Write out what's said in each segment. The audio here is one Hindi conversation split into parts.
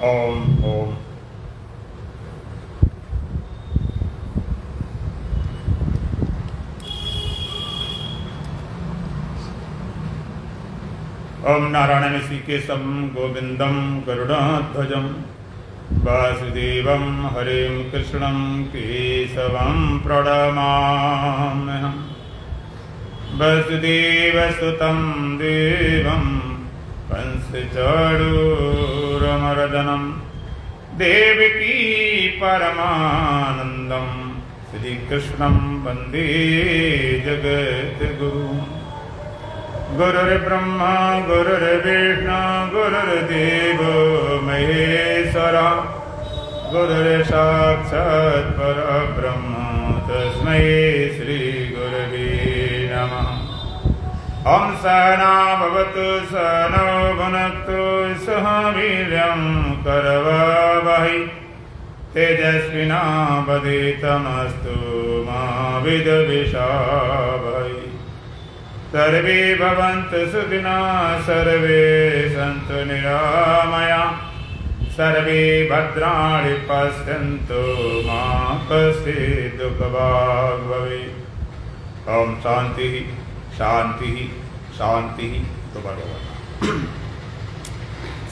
ओम ओम। ओम नारायण ऋषिकेशं गोविंदं गरुड़ध्वजं वासुदेवं हरिं कृष्णं केशवं प्रणमाम्यहम्। वसुदेवसुतं देवं कंसचाणूरमर्दनं देवकी परमानन्दं श्रीकृष्णं वन्दे जगद्गुरुम्। गुरुर्ब्रह्मा गुरुर्विष्णु गुरुर्देवो महेश्वरा गुरुर्साक्षात् परब्रह्म तस्मै श्रीगुरवे नमः। ॐ सहना भवतु सहनौ भुनक्तु सह वीर्यं करवावहै तेजस्विनावधीतमस्तु मा विद्विषावहै। सर्वे भवन्तु सुखिनः सर्वे सन्तु निरामया सर्वे भद्राणि पश्यन्तु मा कश्चित् दुःखभाग् भवेत्। ओम शांति शांति शांति। तो भगवान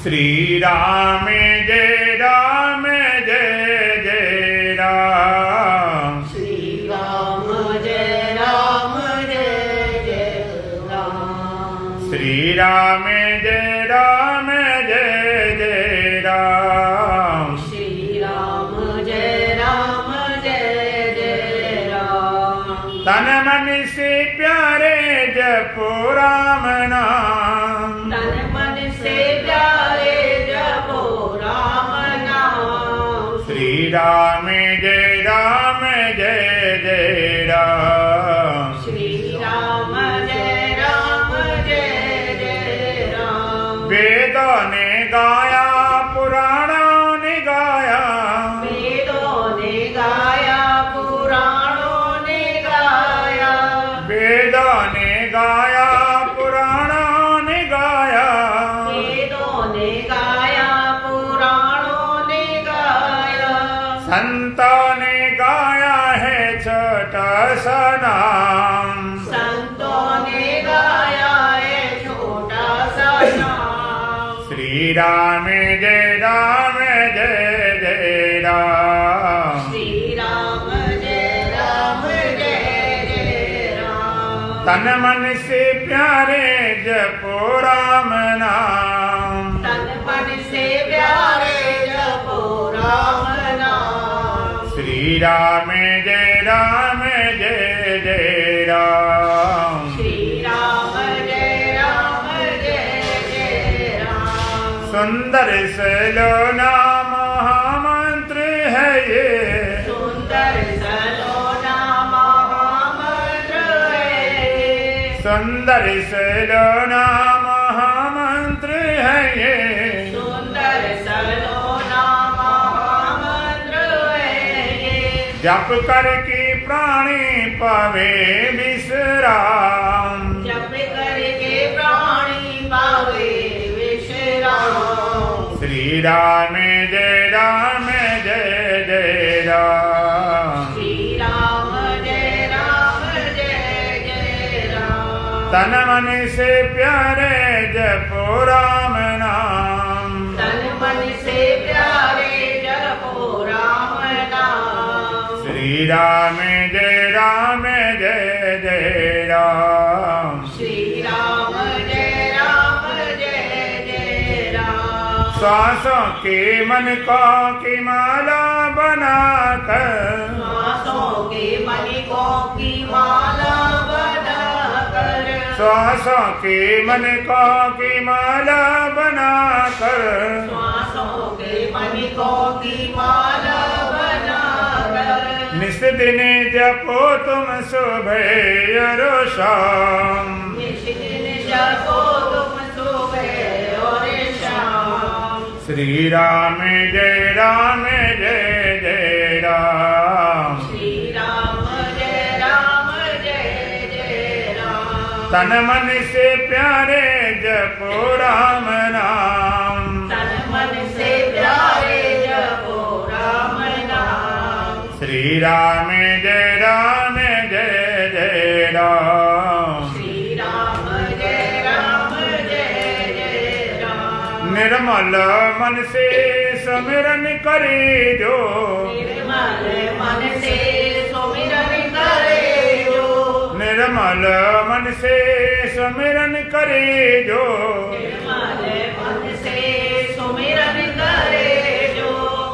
श्री राम जय राम जय जय राम। श्री राम जय राम जय जय राम। श्री राम जय राम जय जय राम। श्री राम जय राम जय जय राम। तन मन से प्यारे जपो राम नाम। तन मन से प्यारे जपो राम नाम। श्री राम जय राम जय जय राम। श्री राम जय राम जय जय राम। वेदों ने गाया पुराणों ने गाया। वेदों ने गाया पुराणों ने गाया। वेदों ने गाया पुराणों ने गाया। वेदों ने गाया पुराणों ने गाया। संतों ने गाया है छोटा सा नाम। संतों ने गाया है छोटा सा नाम। श्री राम जय राम जय जय राम। श्री राम जय राम जय जय राम। तन मन से प्यारे जपो राम नाम। तन मन से प्यारे जपो राम नाम। श्री राम जय राम जय जय राम। श्री राम जय राम जय जय राम। सुंदर सलोना महामंत्र है ये। सुंदर सलोना महामंत्र है। सुंदर सलोना महामंत्र है ये। सुंदर सलोना महामंत्र है ये। जप करके प्राणी पावे विश्राम। जप करके प्राणी पावे विश्राम। श्री राम जय राम जय जय राम। श्री राम जय राम जय जय राम। तन मन से प्यारे जपो राम नाम। तन मन से प्यारे जपो राम नाम। श्री राम जय राम जय जय राम। श्री राम जय राम जय जय राम। श्वासों के मन को की माला बनाकर। श्वासों के मणिकों की माला बनाकर। श्वासों के मन को की माला बनाकर। श्वासों के मणिकों की माला बनाकर। निस दिन जपो तुम सुबह और शाम। निस दिन जपो तुम सुबह और शाम। श्री राम जय राम जय जय राम। श्री राम जय राम जय जय राम। तन मन से प्यारे जपो राम नाम। तन मन से प्यारे राम जय जय राम। श्री राम जय जय राम। निर्मल मन से सुमिरन करे जो, निर्मल मन से सुमिरन करे जो, निर्मल मन से सुमिरन करे जो, निर्मल मन से सुमिरन करे जो,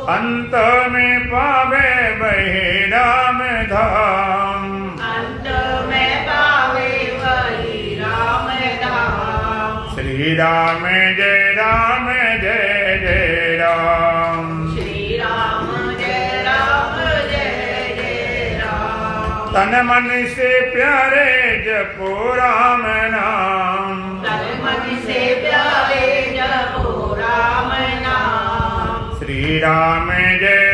अंत में पावे वही राम धाम। अंत में पावे वही राम धाम। श्री राम जय जय राम। श्री राम जय जय राम। तन मन से प्यारे जपो राम नाम, तन मन से प्यारे जपो राम नाम। श्री राम जय जय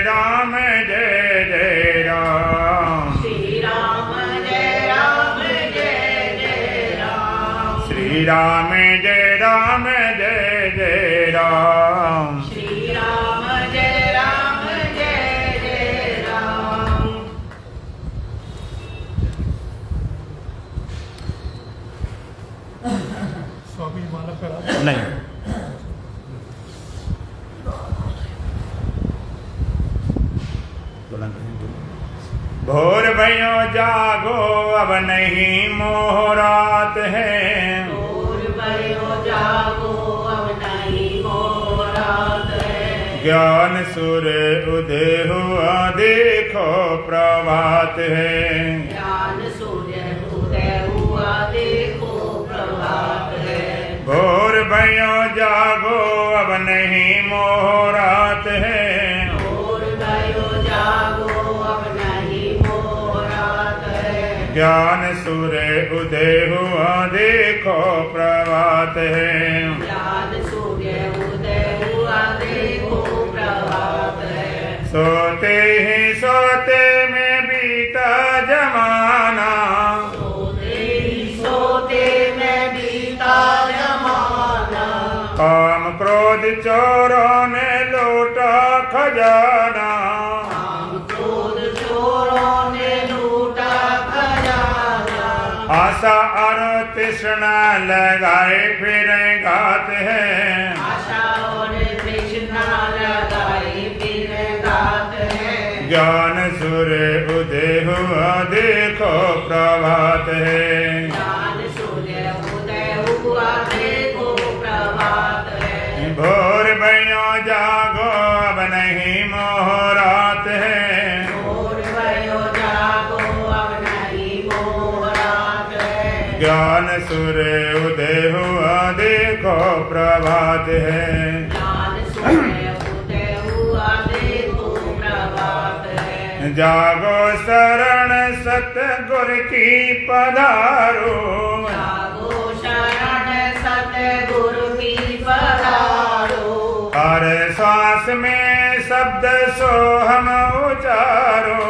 राम। श्री राम जय जय राम। श्री राम जय जय राम। श्री राम जय जय राम। स्वामी माला करा नहीं, भोर भयो जागो अब नहीं मोह रात है, भोर भयो जागो अब नहीं मोह रात है। ज्ञान सूर्य उदय हुआ देखो प्रभात है, ज्ञान सूर्य उदय हुआ देखो प्रभात है। भोर भयो जागो अब नहीं मोह रात है, भोर भयो जागो अब नहीं मोह रात है। ज्ञान सूर्य उदय हुआ देखो प्रभात है, ज्ञान सूर्य उदय हुआ देखो प्रभात है। सोते ही सोते में बीता जमाना, सोते ही सोते में बीता जमाना। काम क्रोध चोरों ने लूटा खजाना, काम क्रोध चोरों ने लूटा खजाना। आशा और तृष्णा लगाए फिर घात है, आशा और तृष्णा लगाई फिर घात है। ज्ञान सूर्य उदय हुआ देखो प्रभात है, ज्ञान सूर्य उदय हुआ देखो प्रभात है। भोर भयो जागो अब नहीं मोह रात है, भोर भयो जागो अब नहीं मोह रात है। ज्ञान सूर्य उदय हुआ देखो प्रभात है, ज्ञान सूर्य उदय हुआ देखो प्रभात है। जागो शरण सतगुर की पधारो, जागो शरण सतगुरु की पधारो। हर श्वास में शब्द सो हम उचारो,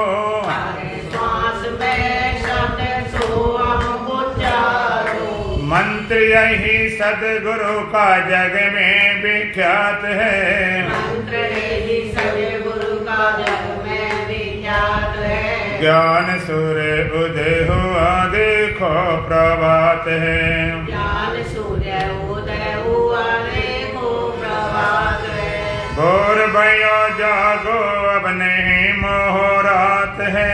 हर श्वास में शब्द सो हम उच्चारो। मंत्र यही सदगुरु का जग में विख्यात है, मंत्र ही सतगुरु का जग में विख्यात है। ज्ञान सूर्य उदय हुआ देखो प्रभात है, ज्ञान सूर्य उदय हुआ देखो प्रभात है। भोर भयो जागो अब नहीं मोह रात है,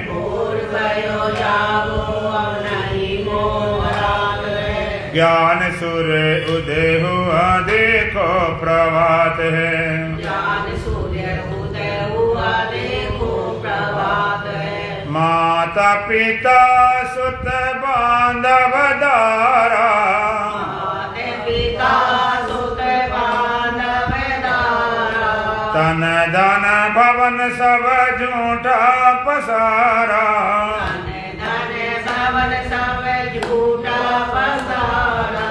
भोर भयो जागो अब नहीं मोह रात है। ज्ञान सूर्य उदय हुआ देखो प्रभात है, ज्ञान सूर्य उदय हुआ देखो प्रभात है। माता पिता सुत बांधव दारा, माते पिता सुत बांधव दारा। तन धन भवन सब झूठा पसारा, धन धन भवन सब झूठा पसारा।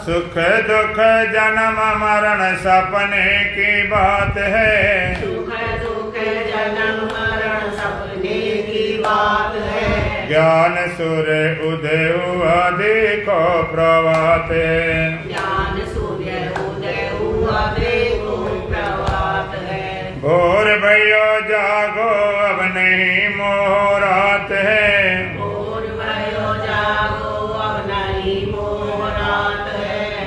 सुख दुख जन्म मरण सपने की बात है, सुख दुख जन्म मरण सपने की बात है। ज्ञान सूर्य उदय हुआ देखो प्रभात है, ज्ञान सूर्य उदय हुआ देखो प्रभात है। भोर भयो जागो अब नहीं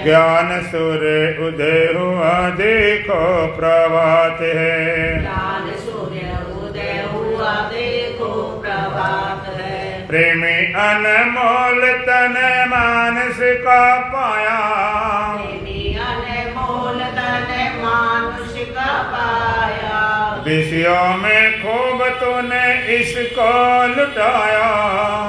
ज्ञान सूर्य उदय हुआ देखो प्रभात है। ज्ञान सूर्य उदय हुआ देखो प्रभात है। प्रेमी अनमोल तन मानस का पाया, प्रेमी अनमोल तन मानुष का पाया। विषयों में खूब तूने इसको लुटाया,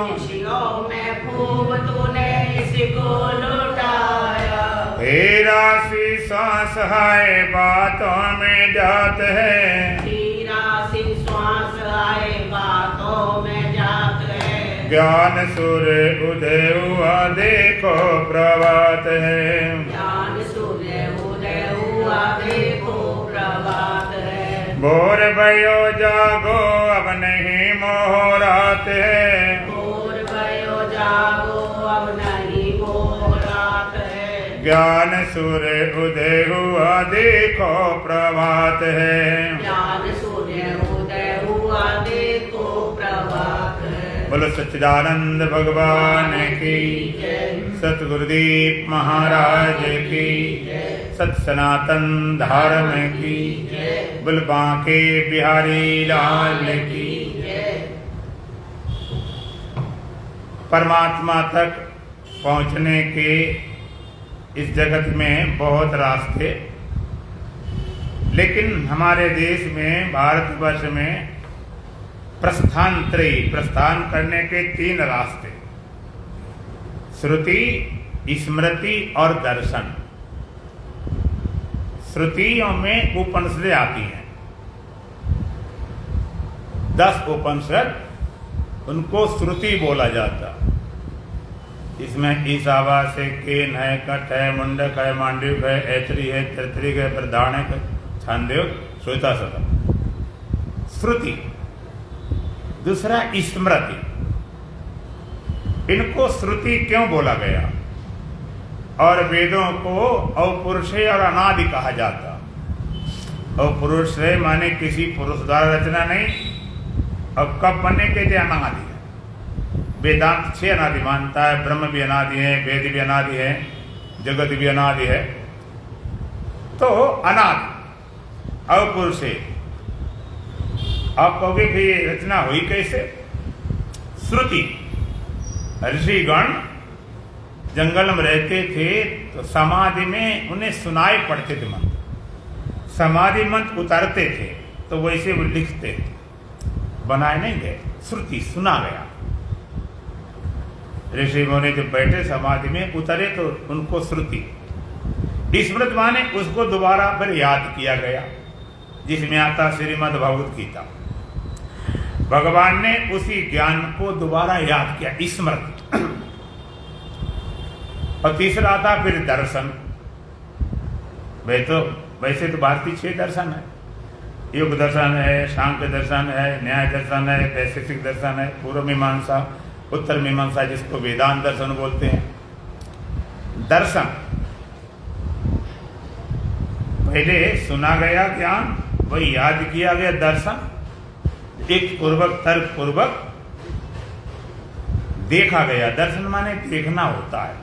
विषयों में खूब तूने इसको लुटाया। तेरा सी सांस है बातों में जात है, तेरा सी श्वास आए बातों में जात है। ज्ञान सूर्य उदय हुआ देखो प्रभात है। ज्ञान सूर्य उदय हुआ देखो प्रभात है। भोर भयो जागो अब नहीं मोह रात है, भोर भयो जागो अब नहीं मोह रात है। ज्ञान सूर्य उदय हुआ देखो प्रभात है। ज्ञान सूर्य उदय हुआ देखो प्रभात है। बोलो सच्चिदानंद भगवान की, सतगुरुदेव महाराज की, सत सनातन धर्म की, बोल बांके बिहारी लाल की। परमात्मा तक पहुंचने के इस जगत में बहुत रास्ते, लेकिन हमारे देश में भारतवर्ष में प्रस्थान करने के 3 रास्ते, श्रुति, स्मृति और दर्शन। श्रुतियों में उपनिषदें आती हैं, 10 उपनिषद, उनको श्रुति बोला जाता। इसमें ईशावास है, केन है, कठ है, मुंडक है, मांडव्य है, ऐतरी है, तैतृक है, प्रधानक है, छांदोग्य, श्वेता सदन। श्रुति। दूसरा स्मृति। इनको श्रुति क्यों बोला गया? और वेदों को अपौरुषेय और अनादि कहा जाता। अपौरुषेय माने किसी पुरुष द्वारा रचना नहीं, अब कब बनने के थे? अनादि। वेदांत 6 अनादि मानता है, ब्रह्म भी अनादि है, वेद भी अनादि है, जगत भी अनादि है। तो अनादि अपौरुषेय। आप कहोगे कि ये रचना हुई कैसे? श्रुति। ऋषिगण जंगल में रहते थे तो समाधि में उन्हें सुनाई पड़ते थे मंत्र, समाधि मंत्र उतारते थे तो वैसे वो लिखते थे, बनाए नहीं गए, श्रुति सुना गया। ऋषि मुनि जब बैठे समाधि में उतरे तो उनको श्रुति। स्मृति माने उसको दोबारा फिर याद किया गया, जिसमें आता श्रीमद् भगवत गीता। भगवान ने उसी ज्ञान को दोबारा याद किया, स्मृति। और तीसरा आता फिर दर्शन। वैसे तो भारतीय 6 दर्शन है, योग दर्शन है, सांख्य दर्शन है, न्याय दर्शन है, वैशेषिक दर्शन है, पूर्व मीमांसा, उत्तर मीमांसा, जिसको वेदांत दर्शन बोलते हैं। दर्शन पहले सुना गया ज्ञान, वही याद किया गया दर्शन। एक पूर्वक तर्क पूर्वक देखा गया। दर्शन माने देखना होता है।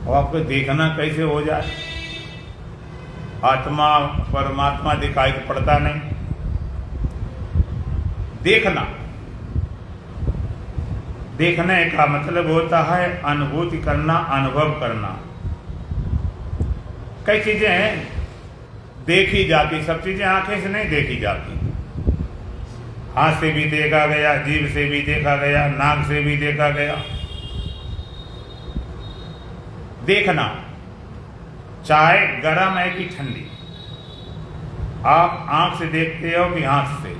और आपको देखना कैसे हो जाए? आत्मा परमात्मा दिखाई पड़ता नहीं। देखना, देखने का मतलब होता है अनुभूति करना, अनुभव करना। कई चीजें देखी जाती, सब चीजें आंखें से नहीं देखी जाती। हाथ से भी देखा गया, जीभ से भी देखा गया, नाक से भी देखा गया। देखना, चाय गर्म है कि ठंडी, आप आंख से देखते हो कि हाथ से?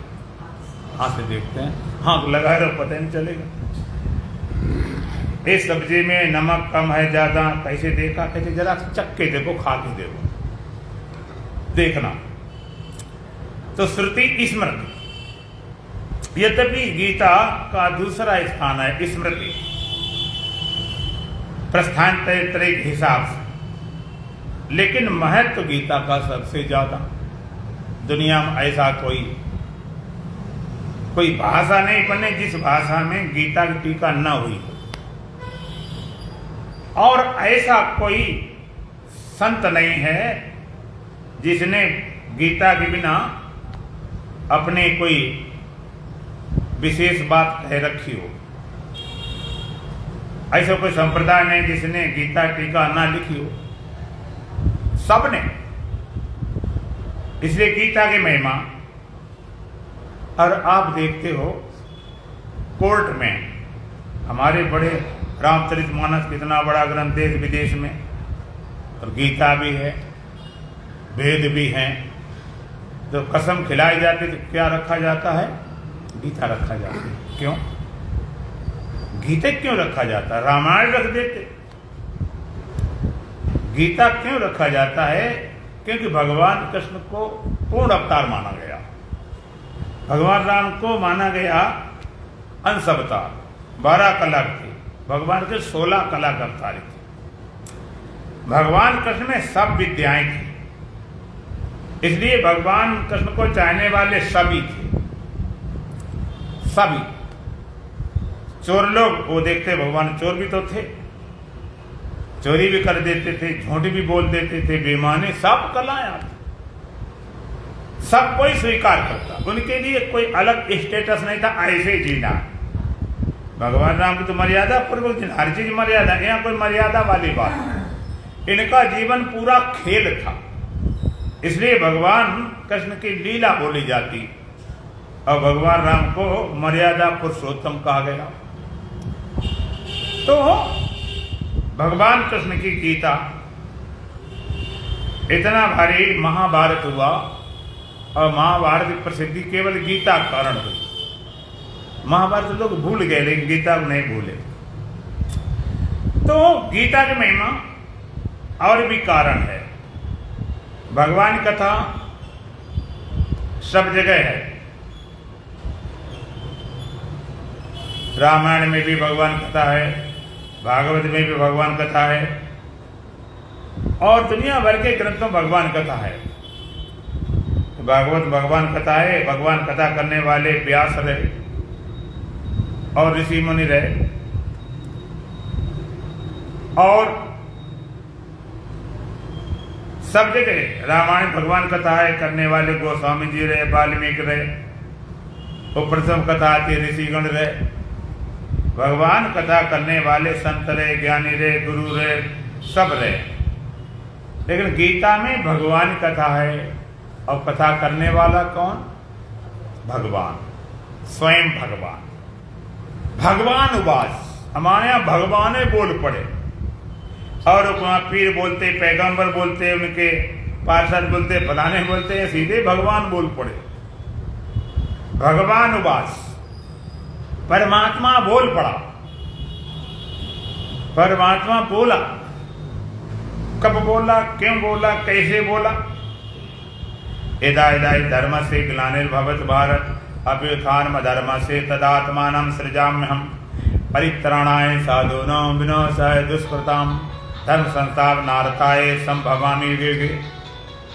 हाथ से देखते हैं, आंख लगाए रहो पता नहीं चलेगा। इस सब्जी में नमक कम है ज्यादा, कैसे देखा? कैसे जरा चख के देखो, खा के देखो। देखना तो श्रुति स्मृति। यद्यपि गीता का दूसरा स्थान है स्मृति, प्रस्थान तय के हिसाब से, लेकिन महत्व गीता का सबसे ज्यादा। दुनिया में ऐसा कोई भाषा नहीं बने जिस भाषा में गीता की टीका न हुई हो। और ऐसा कोई संत नहीं है जिसने गीता के बिना अपने कोई विशेष बात कह रखी हो। ऐसा कोई संप्रदाय नहीं जिसने गीता टीका ना लिखी हो, सबने। इसलिए गीता की महिमा, और आप देखते हो कोर्ट में हमारे बड़े रामचरितमानस कितना बड़ा ग्रंथ, देश विदेश में, और गीता भी है, वेद भी हैं। तो कसम खिलाई जाती तो क्या रखा जाता है? गीता रखा जाता है। क्यों गीता क्यों रखा जाता है? रामायण रख देते। गीता क्यों रखा जाता है? क्योंकि भगवान कृष्ण को पूर्ण अवतार माना गया। भगवान राम को माना गया अंश अवतार, 12 कला थे। भगवान के 16 कला के अवतार थे। भगवान कृष्ण में सब विद्याएं थी, इसलिए भगवान कृष्ण को चाहने वाले सभी थे। सभी चोर लोग वो देखते, भगवान चोर भी तो थे, चोरी भी कर देते थे, झूठ भी बोल देते थे, बेईमानी, सब कलाएं आती, सब कोई स्वीकार करता। उनके लिए कोई अलग स्टेटस नहीं था, ऐसे जीना। भगवान राम की तो मर्यादा पूर्वक जीना, हर चीज मर्यादा, यहाँ कोई मर्यादा वाली बात नहीं। इनका जीवन पूरा खेल था, इसलिए भगवान कृष्ण की लीला बोली जाती और भगवान राम को मर्यादा पुरुषोत्तम कहा गया। तो भगवान कृष्ण की गीता इतना भारी महाभारत हुआ, और महाभारत की प्रसिद्धि केवल गीता के कारण हुई। महाभारत लोग भूल गए, लेकिन गीता को नहीं भूले। तो गीता की महिमा और भी कारण है। भगवान कथा सब जगह है। रामायण में भी भगवान कथा है, भागवत में भी भगवान कथा है, और दुनिया भर के ग्रंथों में भगवान कथा है। भागवत भगवान कथा है। भगवान कथा करने वाले व्यास रहे और ऋषि मुनि रहे, और सब जगह रामायण भगवान कथा है करने वाले गोस्वामी जी रहे, वाल्मीकि रहे, वो प्रथम कथा आती ऋषिगण रहे। भगवान कथा करने वाले संत रहे, ज्ञानी रहे, गुरु रहे, सब रहे। लेकिन गीता में भगवान कथा है, और कथा करने वाला कौन? भगवान, स्वयं भगवान। भगवान उवाच, हमारे यहाँ भगवान बोल पड़े, और वहाँ पीर बोलते, पैगंबर बोलते, उनके पार्षद बोलते, फलाने बोलते हैं, सीधे भगवान बोल पड़े। भगवान उवाच, परमात्मा बोल पड़ा। परमात्मा बोला, कब बोला, क्यों बोला, कैसे बोला? यदा यदा धर्म से ग्लानिर्भवति भारत अभ्युत्थानम् अधर्मस्य तदात्मानं सृजाम्यहम् परित्राणाय साधूनां विनाशाय दुष्कृतां धर्म संस्थापनार्थाय संभवामि युगे युगे।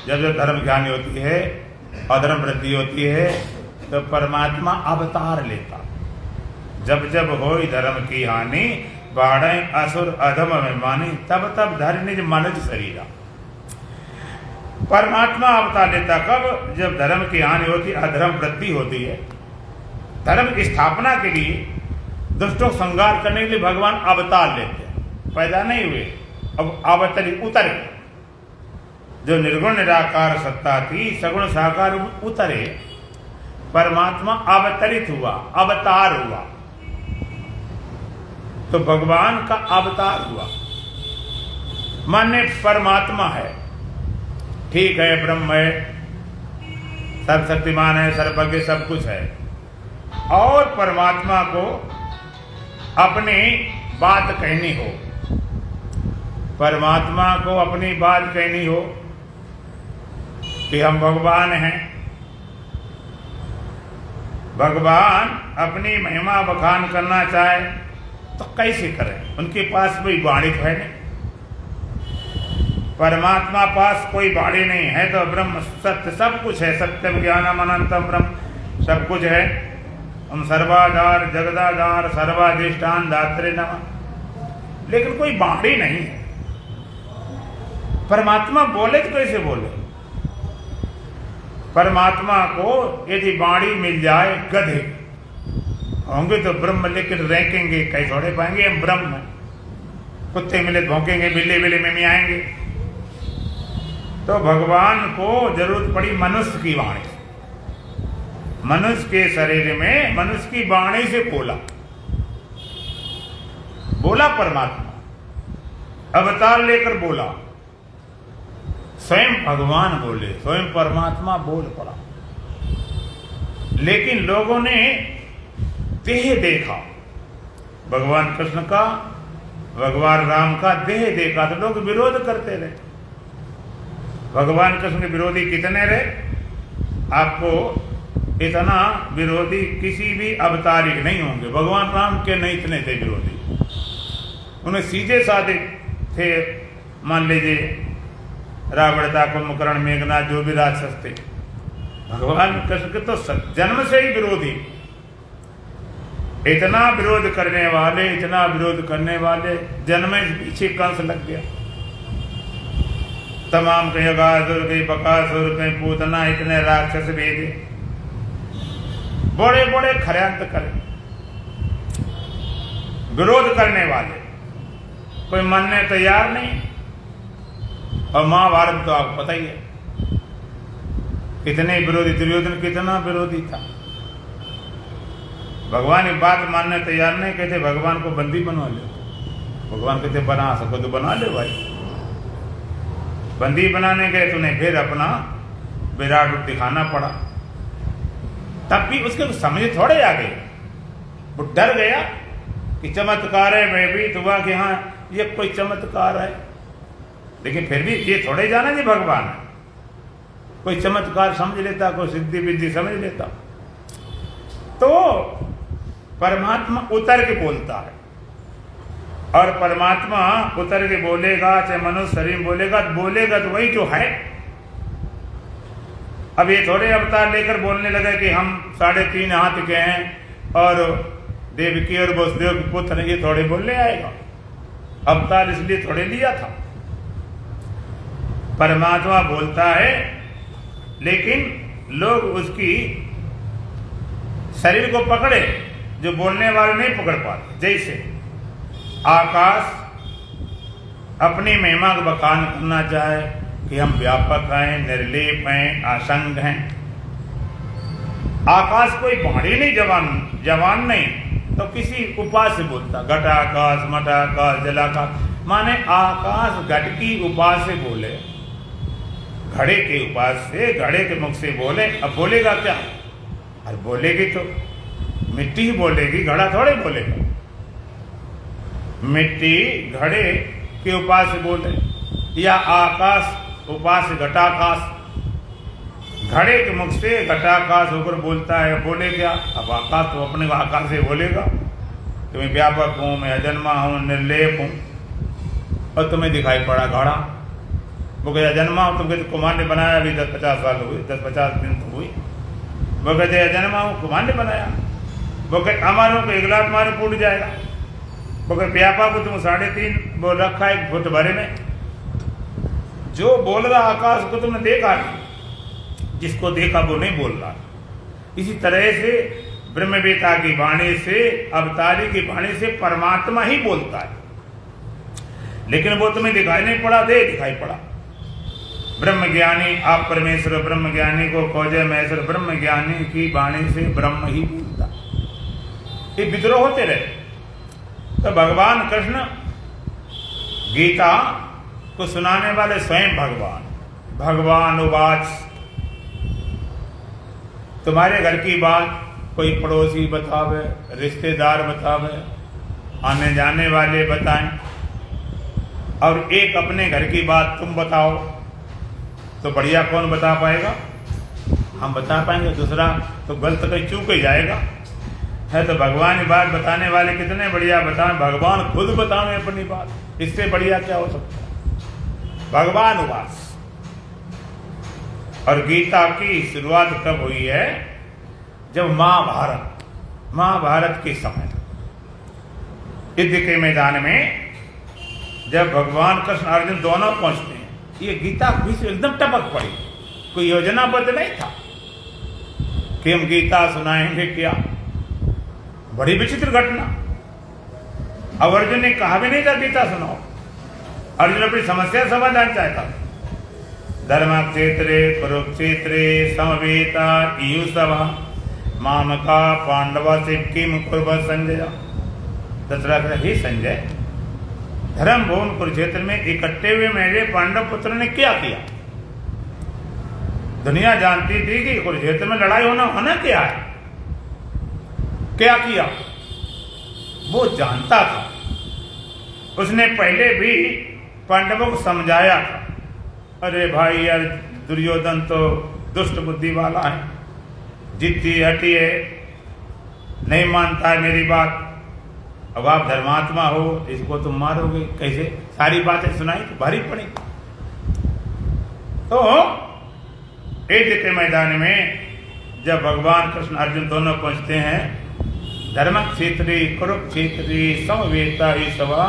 जब जब धर्म ज्ञानी होती है, अधर्म वृद्धि होती है, तो परमात्मा अवतार लेता। जब जब होई धर्म की हानि, बाढ़ असुर अधम अभिमानी, तब तब धर निज मनुज शरीरा। परमात्मा अवतार लेता कब? जब धर्म की हानि होती, अधर्म वृद्धि होती है। धर्म की स्थापना के लिए, दुष्टों को संहार करने के लिए भगवान अवतार लेते हैं। पैदा नहीं हुए, अब अवतरित उतरे। जो निर्गुण निराकार सत्ता थी, सगुण साकार उतरे। परमात्मा अवतरित हुआ, अवतार हुआ, तो भगवान का अवतार हुआ। माने परमात्मा है, ठीक है, ब्रह्म है, सर्वशक्तिमान है, सर्वज्ञ, सब कुछ है, और परमात्मा को अपनी बात कहनी हो, परमात्मा को अपनी बात कहनी हो कि हम भगवान हैं। भगवान अपनी महिमा बखान करना चाहे तो कैसे करें? उनके पास कोई वाणी तो है नहीं। परमात्मा पास कोई वाणी नहीं है, तो ब्रह्म सत्य सब कुछ है। सत्यम ज्ञानम अनंतम ब्रह्म, सब कुछ है। हम सर्वाधार जगदाधार सर्वाधिष्ठान दात्रे नमः। लेकिन कोई बाणी नहीं है। परमात्मा बोले तो कैसे बोले? परमात्मा को यदि बाणी मिल जाए गधे होंगे तो ब्रह्म, लेकिन रैंकेंगे कहीं थोड़े पाएंगे हम ब्रह्म। कुत्ते मिले भौंकेंगे, बिल्ली बिल्ली में आएंगे। तो भगवान को जरूरत पड़ी मनुष्य की वाणी, मनुष्य के शरीर में मनुष्य की वाणी से बोला परमात्मा, अवतार लेकर बोला, स्वयं भगवान बोले, स्वयं परमात्मा बोल पड़ा। लेकिन लोगों ने देह देखा, भगवान कृष्ण का, भगवान राम का देह देखा तो लोग विरोध करते रहे। भगवान कृष्ण के विरोधी कितने रहे? आपको इतना विरोधी किसी भी अवतारिक नहीं होंगे। भगवान राम के नहीं इतने थे विरोधी, उन्हें सीधे साधे थे। मान लीजिए रावणता, कुंभकर्ण, मेघनाथ, जो भी राक्षस थे, भगवान कृष्ण के तो जन्म से ही विरोधी। इतना विरोध करने वाले, इतना विरोध करने वाले, जन्म में पीछे कंस लग गया। तमाम कहीं अगासुर, कहीं बकासुर, कहीं पूतना, इतने राक्षस भेजे, बड़े बड़े खर्यांत करे, विरोध करने वाले, कोई मानने तैयार नहीं। और महाभारत तो आपको पता ही है, कितने विरोधी, दुर्योधन कितना विरोधी था। भगवान एक बात मानने तैयार नहीं, कहते भगवान को बंदी बनवा ले। भगवान कहते बना सको तो बना ले भाई। बंदी बनाने गए तो उन्हें फिर अपना विराट रूप दिखाना पड़ा। तब भी उसके समझ थोड़े आ गए, वो डर गया कि चमत्कार है, भयभीत हुआ कि हाँ ये कोई चमत्कार है। लेकिन फिर भी ये थोड़े जाना जी भगवान है, कोई चमत्कार समझ लेता, कोई सिद्धि विद्धि समझ लेता। तो परमात्मा उतर के बोलता है, और परमात्मा उतर के बोलेगा, चाहे मनुष्य शरीर बोलेगा तो वही जो है। अब ये थोड़े अवतार लेकर बोलने लगे कि हम 3.5 हाथ के हैं और देवकी और वसुदेव के पुत्र, ये थोड़े बोलने आएगा। अवतार इसलिए थोड़े लिया था। परमात्मा बोलता है, लेकिन लोग उसकी शरीर को पकड़े, जो बोलने वाले नहीं पकड़ पाते। जैसे आकाश अपनी महिमा का बखान करना चाहे कि हम व्यापक हैं, निर्लेप हैं, असंग हैं। आकाश कोई बाणी नहीं, जवान नहीं, तो किसी उपास से बोलता। घटाकाश, मठाकाश, जलाकाश, माने आकाश घट की उपास से बोले, घड़े के उपास से, घड़े के मुख से बोले। अब बोलेगा क्या? अरे बोलेगी तो मिट्टी ही बोलेगी, घड़ा थोड़े बोलेगा। मिट्टी घड़े के उपास से बोले, या आकाश उपास से घटाकाश, घड़े के मुख से घटाकाश होकर बोलता है। बोले क्या? अब आकाश तो अपने आकाश से बोलेगा कि मैं व्यापक हूँ, मैं अजन्मा हूँ, निर्लेप हूँ। और तुम्हें दिखाई पड़ा घड़ा, वो कहते अजन्मा हूँ, तुम कहते कुमार ने बनाया, अभी 10-50 साल हुए, 10-50 दिन तो हुई। वो कहते अजन्मा हूँ, कुमार ने बनाया। वो कहते अमर हूँ, 1 लाख मारे फूट जाएगा। वो कहते व्यापक को तुम 3.5 बोल रखा है 1 फुट भरे में। जो बोल रहा आकाश को तुमने देखा नहीं, जिसको देखा वो नहीं बोल रहा। इसी तरह से ब्रह्मवेता की वाणी से, अवतारी की वाणी से परमात्मा ही बोलता है, लेकिन वो तुम्हें दिखाई नहीं पड़ा, दे दिखाई पड़ा। ब्रह्म ज्ञानी आप परमेश्वर, ब्रह्म ज्ञानी को खोजे महेश्वर। ब्रह्म ज्ञानी की वाणी से ब्रह्म ही बोलता। ये विद्रोह होते रहे। तो भगवान कृष्ण गीता को सुनाने वाले स्वयं भगवान उवाच, तुम्हारे घर की बात कोई पड़ोसी बतावे, रिश्तेदार बतावे, आने जाने वाले बताएं, और एक अपने घर की बात तुम बताओ, तो बढ़िया कौन बता पाएगा? हम बता पाएंगे, दूसरा तो गलत कहीं चूक ही जाएगा। है तो भगवान की बात बताने वाले कितने बढ़िया बताएं, भगवान खुद बताएं अपनी बात, इससे बढ़िया क्या हो सकता है? भगवान उवास। और गीता की शुरुआत कब हुई है? जब महाभारत के समय युद्ध के मैदान में जब भगवान कृष्ण अर्जुन दोनों पहुंचते हैं, ये गीता बीच में एकदम टपक पड़ी, कोई योजनाबद्ध नहीं था कि हम गीता सुनाएंगे क्या। बड़ी विचित्र घटना। अब अर्जुन ने कहा भी नहीं था गीता सुनाओ, अर्जुन अपनी समस्या समाधान चाहता। धर्मक्षेत्रे कुरुक्षेत्रे समवेता ईयुषवा मामका पांडवा से किम कुर्वत संजय। दशरथ हे संजय, धर्म भूमि कुरुक्षेत्र में इकट्ठे हुए मेरे पांडव पुत्र ने क्या किया? दुनिया जानती थी कि कुरुक्षेत्र में लड़ाई होना क्या है, क्या किया वो जानता था। उसने पहले भी पांडवों को समझाया था, अरे भाई यार दुर्योधन तो दुष्ट बुद्धि वाला है, जिद्दी हटी है, नहीं मानता है मेरी बात। अब आप धर्मात्मा हो, इसको तुम मारोगे कैसे? सारी बातें सुनाई तो भारी पड़ी। तो युद्ध के मैदान में जब भगवान कृष्ण अर्जुन दोनों पहुंचते हैं, धर्म क्षेत्री कुरुक्षेत्री समवेता ही सभा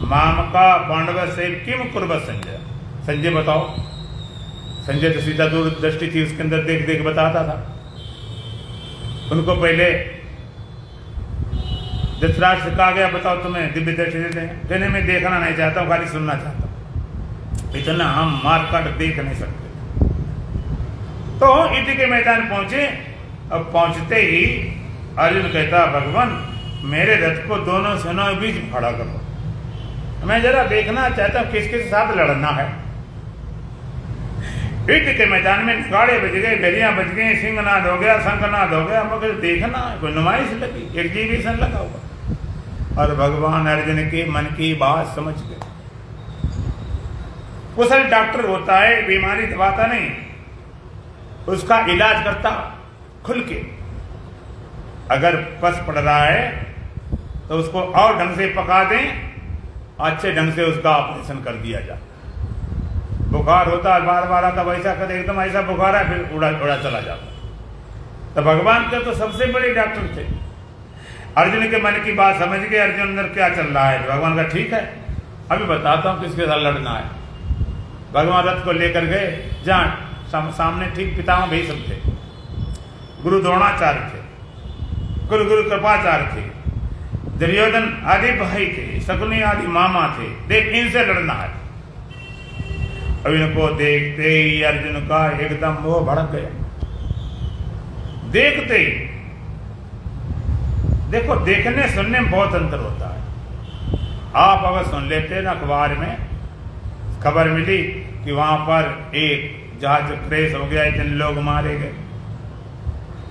मामका पांडव से किम कुर्वत संजय। संजय बताओ। संजय तो सीधा दूरदृष्टि थी, उसके अंदर देख देख बताता था। उनको पहले धृतराष्ट्र से कहा गया बताओ तुम्हें दिव्य दृष्टि देते हैं, कहने में देखना नहीं चाहता हूँ, खाली सुनना चाहता हूँ, इतना हम मार काट देख नहीं सकते। तो युद्ध के मैदान पहुंचे। अब पहुंचते ही अर्जुन कहता, भगवान मेरे रथ को दोनों सेनाओं के बीच खड़ा करो, मैं जरा देखना चाहता हूं किसके साथ लड़ना है। युद्ध के मैदान में नगाड़े बज गए, बेलियां बज गई, सिंहनाद हो गया, शंखनाद हो गया, मगर देखना कोई नुमाइश लगी, एग्जीबिशन लगा हुआ। और भगवान अर्जुन के मन की बात समझ गए। कुशल डॉक्टर होता है, बीमारी दबाता नहीं, उसका इलाज करता खुल के। अगर पस पड़ रहा है तो उसको और ढंग से पका दें, अच्छे ढंग से उसका ऑपरेशन कर दिया जाए। बुखार होता है बार बार आता, वैसा कर एकदम ऐसा बुखार है, फिर उड़ा उड़ा चला जाता। तो भगवान के तो सबसे बड़े डॉक्टर थे। अर्जुन के मन की बात समझ गए, अर्जुन अंदर क्या चल रहा है। भगवान का ठीक है, अभी बताता हूँ किसके साथ लड़ना है। भगवान रथ को लेकर गए, जहाँ सामने ठीक पितामह भीष्म थे, गुरु द्रोणाचार्य थे, गुरु कृपाचार्य थे, दुर्योधन आदि भाई थे, शकुनी आदि मामा थे। देख इनसे लड़ना है। अब इनको देखते ही अर्जुन का एकदम वो भड़क गया। देखते ही, देखो देखने सुनने में बहुत अंतर होता है। आप अगर सुन लेते ना, अखबार में खबर मिली कि वहां पर एक जहाज क्रैश हो गया, इतने लोग मारे गए,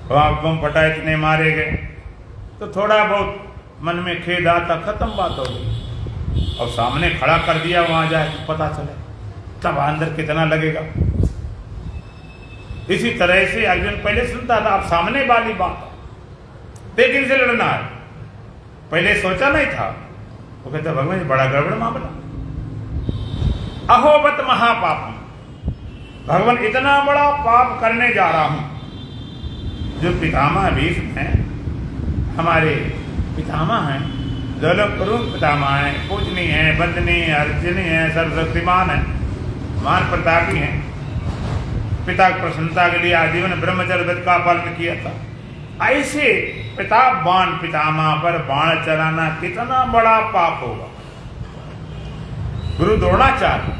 वहां बम फटा, इतने मारे गए, तो थोड़ा बहुत मन में खेद आता, खत्म बात हो गई। और सामने खड़ा कर दिया, वहां जाए तो पता चले, तब अंदर कितना लगेगा। इसी तरह से अर्जुन पहले सुनता था, अब सामने वाली बात लेकिन से लड़ना है, पहले सोचा नहीं था। वो कहता भगवान बड़ा गड़बड़ मामला, अहोबत महापापम, भगवान इतना बड़ा पाप करने जा रहा हूं। जो पितामह भीष्म हैं, हमारे पितामह हैं, जो लोग कुरुन पितामह हैं, पूजनीय हैं, वंदनीय हैं, अर्जनीय हैं, सर्वशक्तिमान हैं, मान प्रतापी हैं, पिता की प्रसन्नता के लिए आजीवन ब्रह्मचर्य व्रत का पालन किया था। ऐसे प्रतापवान पितामह पर बाण चलाना कितना बड़ा पाप होगा। गुरु द्रोणाचार्य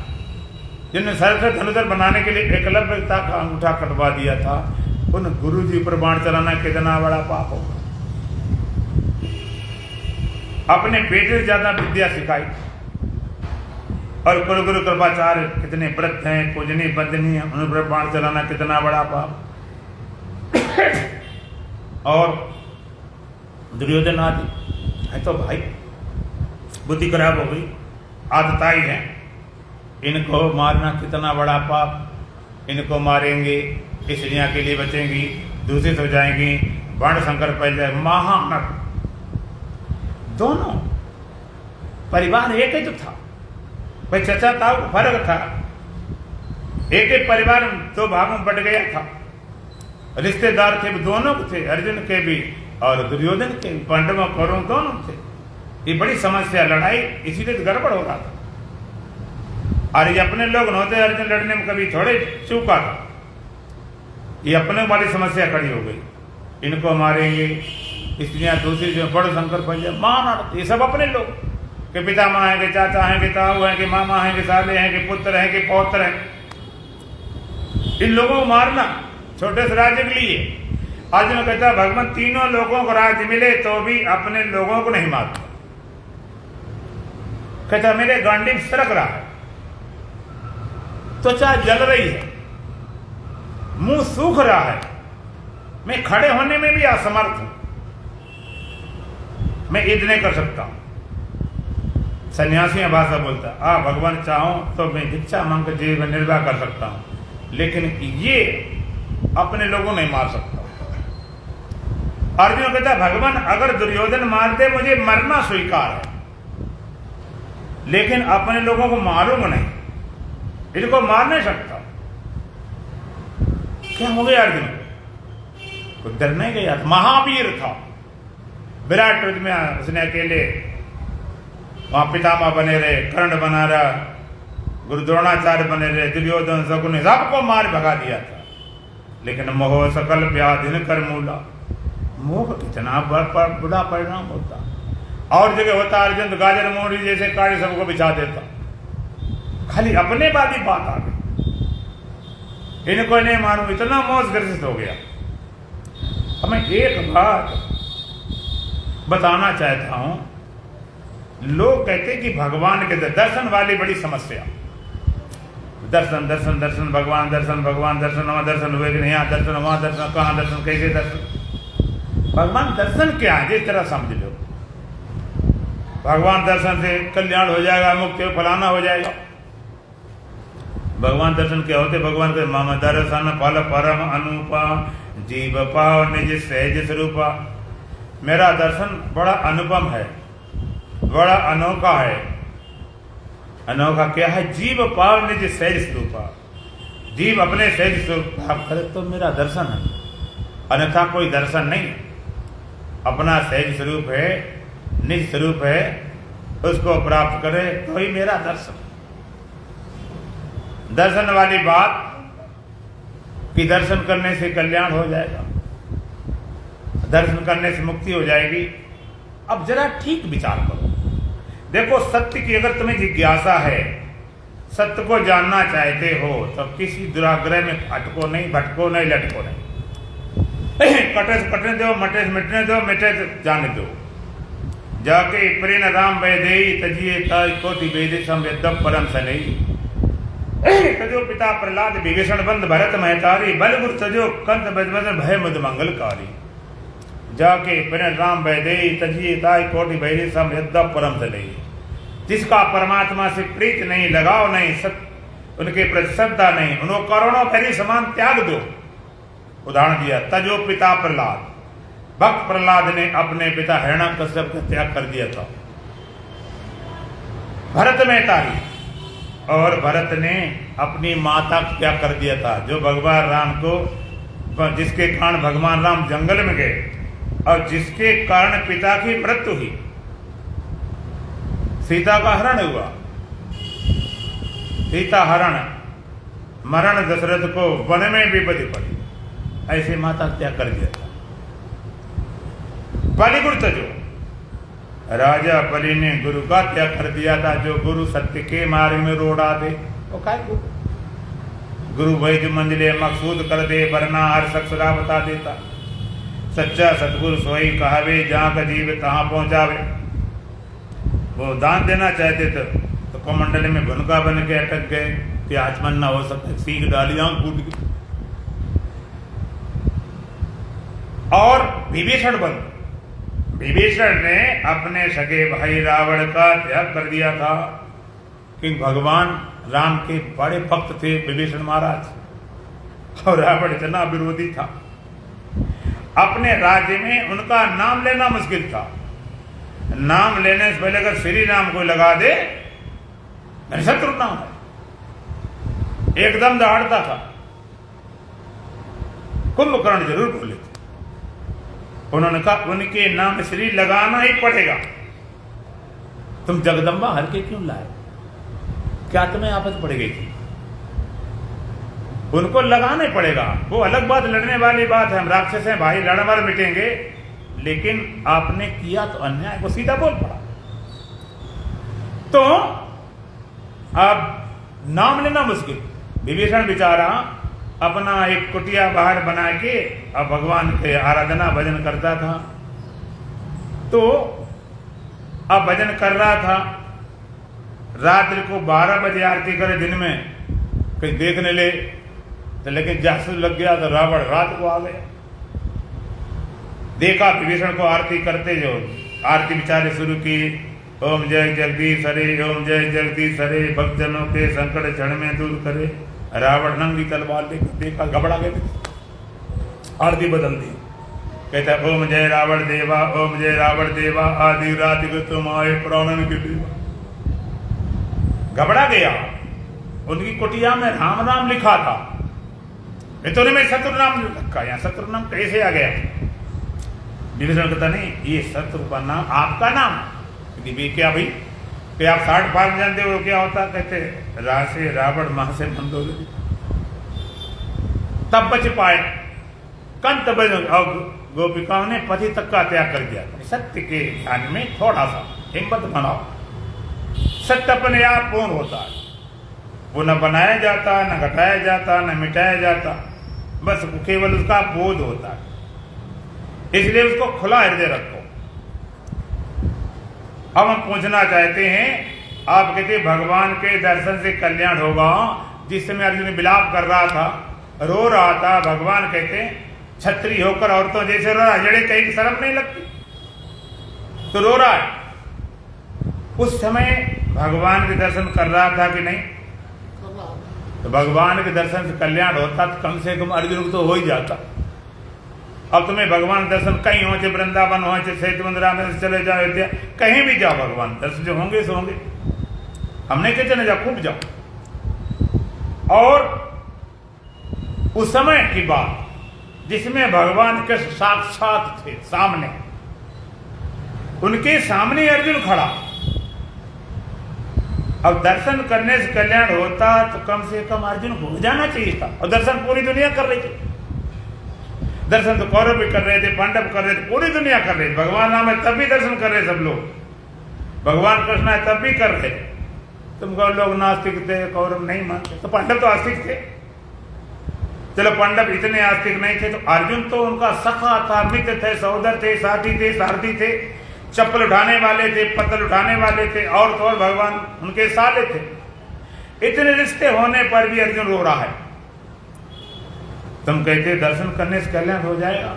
जिन्हें सरस्वती धनुधर बनाने के लिए एकलव्य का अंगूठा कटवा दिया था, उन गुरु जी पर बाण चलाना कितना बड़ा पाप होगा। अपने बेटे से ज्यादा विद्या सिखाई, और गुरु कृपाचार्य कितने व्रत हैं, पूजनीय वंदनीय, उन पर बाण चलाना कितना बड़ा पाप। और दुर्योधन आदि है तो भाई बुद्धि खराब हो गई, आदताई है, इनको मारना कितना बड़ा पाप। इनको मारेंगे, स्त्रियां के लिए बचेंगी, दूषित हो जाएंगी, वर्ण संकर फैल जाए, महानर। दोनों परिवार एक ही तो था भाई, चचा था, फर्क था। एक ही परिवार दो भागों में बट गया था। रिश्तेदार थे दोनों थे, अर्जुन के भी और दुर्योधन के, पांडवों कौरवों दोनों थे। ये बड़ी समस्या, लड़ाई इसीलिए गड़बड़ हो रहा था। और ये अपने लोग होते अर्जुन लड़ने में कभी थोड़े चूका था। ये अपने वाली समस्या खड़ी हो गई, इनको मारेंगे, स्त्रियां दूसरी जो बड़े शंकर पंजा मान, ये सब अपने लोग के पिता माँ हैं, के चाचा हैं, के ताऊ हैं, के मामा हैं, के साले हैं, के पुत्र हैं, के पौत्र हैं। इन लोगों को मारना छोटे से राज्य के लिए। अर्जुन कहता भगवान तीनों लोगों को राज्य मिले तो भी अपने लोगों को नहीं मारता। कहता मेरे गांडी सरक रहा है, त्वचा जल रही है, मुंह सूख रहा है, मैं खड़े होने में भी असमर्थ हूं, मैं ईद नहीं कर सकता हूं। सन्यासी भाषा बोलता भगवान चाहो तो मैं भिक्षा मांग कर जीवन निर्वाह कर सकता हूं, लेकिन ये अपने लोगों नहीं मार सकता। अर्जुन कहता भगवान अगर दुर्योधन मार दे मुझे मरना स्वीकार है, लेकिन अपने लोगों को मारूंगा नहीं, इनको मार नहीं सकता। क्या हो गया अर्जुन को? डर नहीं गया, महावीर था, विराट युद्ध में उसने अकेले वहां पितामह बने रहे, कर्ण बना रहा, गुरु द्रोणाचार्य बने रहे, दुर्योधन शकुनि सबको मार भगा दिया था। लेकिन मोह सकल व्याधिन कर मूला, मोह कितना बुरा परिणाम होता। और जगह होता अर्जुन तो गाजर मोहरी जैसे काढ़ी सबको बिछा देता, खाली अपने बात ही बात आ गई, इनको नहीं मानू, इतना मोह ग्रसित हो गया। अब मैं एक बात बताना चाहता हूं, लोग कहते कि भगवान के दर्शन वाली बड़ी समस्या, दर्शन दर्शन दर्शन भगवान दर्शन भगवान दर्शन, वहां दर्शन हुए कि नहीं, यहाँ दर्शन वहां दर्शन, कहाँ दर्शन, कैसे दर्शन। भगवान दर्शन क्या है, जिस तरह समझ लो भगवान दर्शन से कल्याण हो जाएगा, मुक्ति फलाना हो जाएगा। भगवान दर्शन क्या होते? भगवान के मम दर्शन फल परम अनुपा, जीव पाव निज सहज स्वरूपा। मेरा दर्शन बड़ा अनुपम है, बड़ा अनोखा है। अनोखा क्या है? जीव पाव निज सहज स्वरूपा। जीव अपने सहज स्वरूप प्राप्त करे तो मेरा दर्शन है, अन्यथा कोई दर्शन नहीं। अपना सहज स्वरूप है, निज स्वरूप है, उसको प्राप्त करे तो ही मेरा दर्शन। दर्शन वाली बात कि दर्शन करने से कल्याण हो जाएगा, दर्शन करने से मुक्ति हो जाएगी। अब जरा ठीक विचार करो। देखो, सत्य की अगर तुम्हें जिज्ञासा है, सत्य को जानना चाहते हो, तो किसी दुराग्रह में अटको नहीं, भटको नहीं, लटको नहीं। कटे से कटने दो, मटे से मिटने दो, मिटे से जाने दो। जाके प्रेन राम वैदेही तजिए ताई कोटि वेदे संवेदम परम सनई। तजो पिता प्रहलाद विभीषण बंद भरत महतारी, बल गुर तजो कंत बजबन भय मुद मंगलकारी। जाके प्रेन राम वैदेही तजिए ताई कोटि वेदे संवेदम परम सनई। जिसका परमात्मा से प्रीत नहीं, लगाव नहीं, उनके प्रति श्रद्धा नहीं, उनको करोड़ों भरी समान त्याग दो। उदाहरण दिया, तजो पिता प्रहलाद, भक्त प्रहलाद ने अपने पिता हिरण्यकश्यप का त्याग कर दिया था। भरत महतारी, और भरत ने अपनी माता का त्याग कर दिया था, जो भगवान राम को, जिसके कारण भगवान राम जंगल में गए और जिसके कारण पिता की मृत्यु हुई, सीता का हरण हुआ। सीता हरण मरण दशरथ को वन में विपत्ति पड़ी, ऐसे माता का त्याग कर दिया था। बलि गुरु तजो, राजा बलि ने गुरु का त्याग कर दिया था, जो गुरु सत्य के मार्ग में रोड़ा दे। वो काय गुरु वैद्य मंजिले मकसूद कर दे, वरना हर शख्स राह बता देता। सच्चा सतगुरु सोई कहावे, जहाँ का जीव तहाँ पहुंचावे। वो दान देना चाहते थे तो कमंडल में भुनका बन के अटक गए कि आचमन न हो सकता, सीख डाली, आंख फूट गई। और विभीषण बन, विभीषण ने अपने सगे भाई रावण का त्याग कर दिया था, कि भगवान राम के बड़े भक्त थे विभीषण महाराज, और रावण इतना विरोधी था। अपने राज्य में उनका नाम लेना मुश्किल था। नाम लेने से पहले अगर श्री नाम को लगा दे, मेरे शत्रु नाम है, एकदम दहाड़ता था। कुंभकर्ण जरूर बोले थे, उन्होंने कहा उनके नाम श्री लगाना ही पड़ेगा। तुम जगदम्बा हर के क्यों लाए? क्या तुम्हें आपस पड़ गई थी? उनको लगाने पड़ेगा, वो अलग बात, लड़ने वाली बात है, हम राक्षस हैं भाई, लड़ मर मिटेंगे, लेकिन आपने किया तो अन्याय, वो सीधा बोल पड़ा। तो अब नाम लेना मुश्किल। विभीषण बेचारा अपना एक कुटिया बाहर बना के अब भगवान के आराधना भजन करता था। तो अब भजन कर रहा था, रात्रि को 12 बजे आरती करे, दिन में कहीं देखने ले तो लेकिन जासूस लग गया तो रावण रात को आ गया। देखा विभीषण को आरती करते, जो आरती बेचारे शुरू की, ओम जय जगदीश हरे, ओम जय जगदीश हरे, भक्तजनों के संकट क्षण में दूर करे। रावण नंगी तलवार लेकर देखा, घबरा गए, आरती बदल दी, कहता ओम जय रावण देवा, ओम जय रावण देवा, आदि राति को तुम आए प्राणन के देवा। घबरा गया, उनकी कुटिया में राम नाम लिखा था, तो में शत्रु नाम रखा, यहाँ शत्रु नाम कैसे आ गया? विभीषण कहता नहीं, ये शत्रु का नाम आपका नाम। क्या भाई, कि आप 60 पार जानते हो क्या होता? कहते राशे रावण मां से बंदो, तब बच पाए। कंत और गोपिकाओं ने पति तक का त्याग कर दिया। सत्य के ध्यान में थोड़ा सा हिम्मत बनाओ, सत्य अपने आप पूर्ण होता है, वो न बनाया जाता, न घटाया जाता, न मिटाया जाता, बस केवल उसका बोध होता है। इसलिए उसको खुला हृदय रखो। अब हम पूछना चाहते हैं, आप कहते भगवान के दर्शन से कल्याण होगा। जिस समय अर्जुन विलाप कर रहा था, रो रहा था, भगवान कहते छत्री होकर औरतों जैसे रो रहा, जड़े कहीं शर्म नहीं लगती तो रो रहा है। उस समय भगवान के दर्शन कर रहा था कि नहीं? तो भगवान के दर्शन से कल्याण होता तो कम से कम अर्जुन को तो हो ही जाता। अब तुम्हें भगवान दर्शन कहीं हो, चाहे वृंदावन हो, चाहे सेतु मंदिर में चले जाओ, अयोध्या कहीं भी जाओ, भगवान दर्शन जो होंगे सो होंगे। हमने कहते ना जाओ, खूब जाओ। और उस समय की बात जिसमें भगवान के साक्षात थे सामने, उनके सामने अर्जुन खड़ा। अब दर्शन करने से कल्याण होता तो कम से कम अर्जुन को हो जाना चाहिए था। और दर्शन पूरी दुनिया कर रही थी। दर्शन तो कौरव भी कर रहे थे, पांडव कर रहे थे, पूरी दुनिया कर रही थी। भगवान राम है तब भी दर्शन कर रहे सब लोग, भगवान कृष्ण है तब भी कर रहे। तुम कहो लोग नास्तिक थे, कौरव नहीं मानते, तो पांडव तो आस्तिक थे। चलो पांडव इतने आस्तिक नहीं थे तो अर्जुन तो उनका सखा था, मित्र थे, सहोदर थे, साथी थे, सारथी थे, चप्पल उठाने वाले थे, पत्तल उठाने वाले थे, और तो और भगवान उनके साले थे। इतने रिश्ते होने पर भी अर्जुन रो रहा है। तुम कहते दर्शन करने से कल्याण हो जाएगा,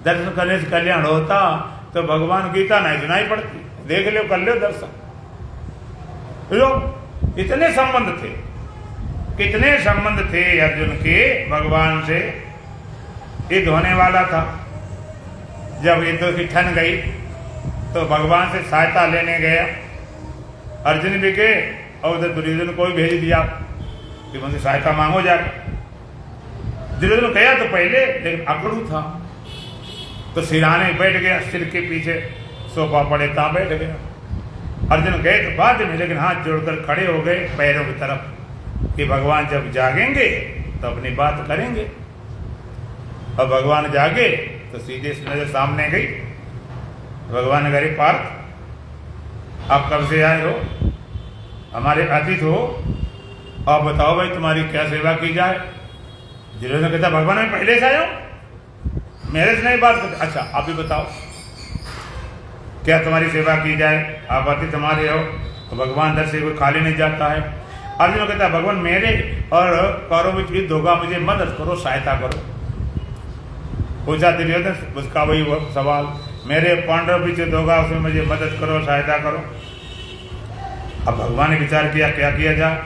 दर्शन करने से कल्याण होता तो भगवान गीता नहीं सुनाई पड़ती, देख लो कर लो दर्शन। लोग इतने संबंध थे, कितने संबंध थे अर्जुन के भगवान से। युद्ध होने वाला था, जब युद्ध की ठन गई तो भगवान से सहायता लेने गया। अर्जुन भी गए और उधर दुर्योधन को भी भेज दिया कि मुझे सहायता मांगो जाकर। दुर्योधन गया तो पहले, लेकिन अकड़ू था तो सिराने बैठ गया, सिर के पीछे सोफा पड़े था बैठ गया। अर्जुन गए तो बाद में, लेकिन हाथ जोड़कर खड़े हो गए पैरों की तरफ कि भगवान जब जागेंगे तो अपनी बात करेंगे। और भगवान जागे तो सीधे से नजर सामने गई। भगवान कहे पार्थ आप कब से आए हो, हमारे अतिथि हो, आप बताओ भाई तुम्हारी क्या सेवा की जाए। दुर्योधन कहता भगवान मैं पहले से आया हूं, मेरे से नहीं बात करते। अच्छा आप भी बताओ क्या तुम्हारी सेवा की जाए, आप अतिथि हमारे हो। तो भगवान दर से कोई खाली नहीं जाता है। अर्जुन कहता भगवान मेरे और कौरव में युद्ध होगा, मुझे मदद करो, सहायता करो। पूछा दुर्योधन उसका वही सवाल, मेरे पांडव भी युद्ध होगा, उसमें मुझे मदद करो, सहायता करो। अब भगवान ने विचार किया क्या किया जाए,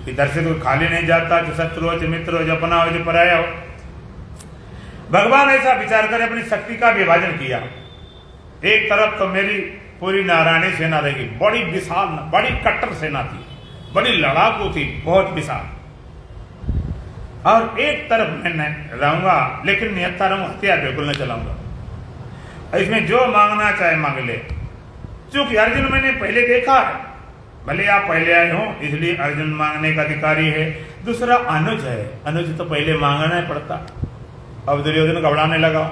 इधर से कोई खाली नहीं जाता, जो शत्रु हो, जो मित्र हो, जो अपना हो, जो पराया हो। भगवान ऐसा विचार कर अपनी शक्ति का विभाजन किया। एक तरफ तो मेरी पूरी नारायणी सेना रहेगी, बड़ी विशाल, बड़ी कट्टर सेना थी, बड़ी लड़ाकू थी, बहुत विशाल। और एक तरफ मैं रहूंगा, लेकिन निहत्था रहूंगा, हथियार बिल्कुल न चलाऊंगा। इसमें जो मांगना चाहे मांग ले। चूंकि अर्जुन मैंने पहले देखा है, भले आप पहले आए हो इसलिए अर्जुन मांगने का अधिकारी है। दूसरा अनुज है, अनुज तो पहले मांगना ही पड़ता। अब दुर्योधन घबराने लगा,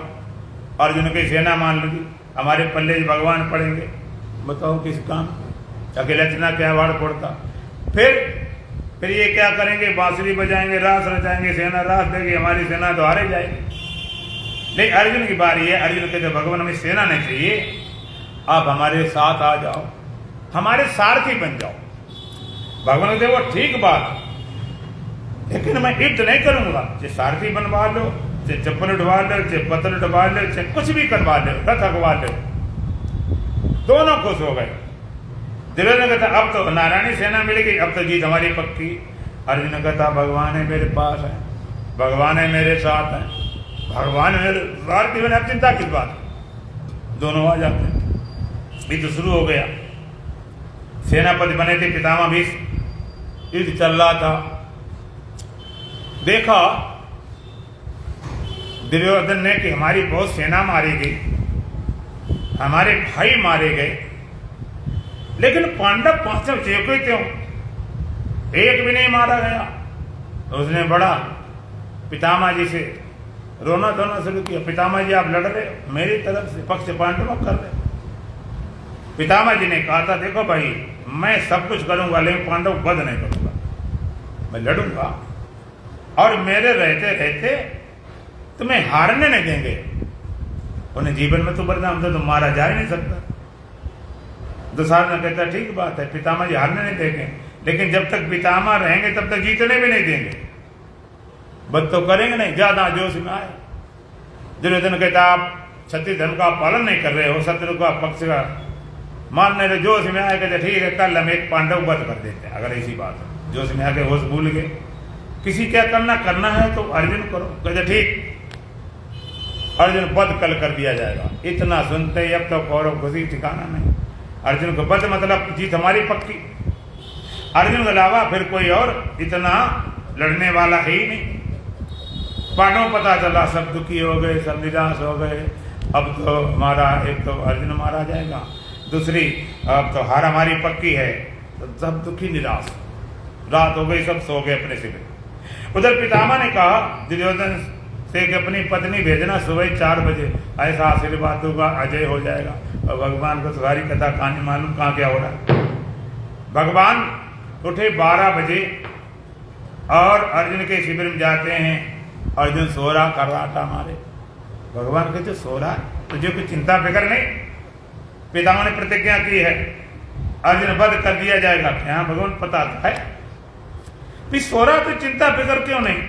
अर्जुन की सेना मान लगी, हमारे पल्ले भगवान पड़ेंगे, बताओ किस काम, अकेला इतना क्या वाड़ पड़ता। फिर ये क्या करेंगे, बांसुरी बजाएंगे, रास रचाएंगे, सेना रास देगी, हमारी सेना तो हारे जाएगी। लेकिन अर्जुन की बारी है, अर्जुन कहते भगवान हमें सेना नहीं चाहिए, आप हमारे साथ आ जाओ, हमारे सारथी बन जाओ। भगवान कहते वो ठीक बात, लेकिन मैं युद्ध नहीं करूंगा, चाहे सारथी बनवा लो, चाहे चप्पल उठवा लो, चाहे पत्थर उठवा लो, चाहे कुछ भी करवा लो, रथ अगवा लो। दोनों खुश हो गए। दुर्योधन कहता अब तो नारायणी सेना मिलेगी, अब तो जीत हमारी पक्की। अर्जुन कहता भगवान है मेरे पास है, भगवान है मेरे साथ है, भगवान मेरे सारथी बने, अब चिंता किस बात। दोनों आ जाते हैं, युद्ध शुरू हो गया। सेनापति बने थे पितामह भीष्म, युद्ध चल रहा था। देखा दुर्योधन ने कि हमारी बहुत सेना मारी गई, हमारे भाई मारे गए, लेकिन पांडव पांचों चेपे थे, एक भी नहीं मारा गया। तो उसने बड़ा पितामह जी से रोना धोना शुरू किया, पितामह जी आप लड़ रहे हो, मेरी तरफ से पक्ष पांडव कर रहे। पितामह जी ने कहा था देखो भाई मैं सब कुछ करूंगा लेकिन पांडव वध नहीं करूंगा, मैं लड़ूंगा और मेरे रहते रहते तुम्हें हारने नहीं देंगे। उन्हें जीवन में तो बदनाम तो मारा जा ही नहीं सकता। दुशासन कहता ठीक बात है, पितामह जी हारने नहीं देंगे, लेकिन जब तक पितामह रहेंगे तब तक जीतने भी नहीं देंगे, बद तो करेंगे नहीं, ज्यादा जोश में आए। दुर्योधन कहता आप क्षत्रिय धर्म का पालन नहीं कर रहे हो, शत्रु का पक्ष का मानने रहे, जोश में आए। कहते ठीक है कल हम एक पांडव वध कर देते हैं, अगर ऐसी बात है। जोश में आके होश भूल गए, किसी क्या करना है तो अर्जुन करो। कहते ठीक अर्जुन वध कल कर दिया जाएगा। इतना सुनते ही अब तो कौरव खुशी ठिकाना नहीं। अर्जुन को वध मतलब जीत हमारी पक्की। अर्जुन के अलावा फिर कोई और इतना लड़ने वाला है ही नहीं। पांडवों पता चला, सब दुखी हो गए, सब निराश हो गए। अब तो हमारा एक तो अर्जुन मारा जाएगा, दूसरी अब तो हार हमारी पक्की है, तो सब दुखी निराश। रात हो गई, सब सो गए अपने शिविर। उधर पितामह ने कहा दुर्योधन से कि अपनी पत्नी भेजना सुबह 4 बजे, ऐसा आशीर्वाद दूंगा अजय हो जाएगा। और भगवान को तुम्हारी कथा कहानी मालूम कहाँ क्या हो रहा है। भगवान उठे 12 बजे और अर्जुन के शिविर में जाते हैं। अर्जुन सो रहा, कर्राटा मारे। भगवान कहते सो रहा है, तुझे कोई चिंता फिक्र नहीं? पितामह ने प्रतिज्ञा की है अर्जुन वध कर दिया जाएगा। क्या भगवान पता है भी सो रहा तो चिंता फिक्र क्यों नहीं?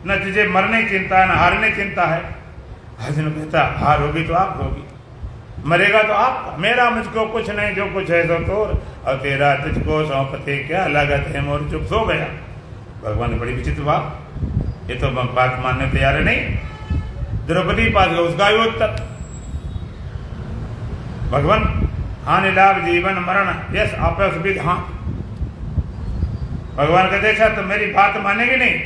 न तुझे मरने चिंता है, न हारने चिंता है। अर्जुन कहता हार होगी तो आप होगी, मरेगा तो आप, मेरा मुझको कुछ नहीं, जो कुछ है तो तोर, और तेरा तुझको सौंपते क्या लागत है मोर। चुप सो गया। भगवान ने बड़ी विचित्र बात, ये तो बात मानने तैयार है नहीं। द्रौपदी पास गया, उसका ही उत्तर भगवान हानि लाभ जीवन मरण यस आपस विद। हाँ भगवान कहते अच्छा तो मेरी बात मानेगी नहीं?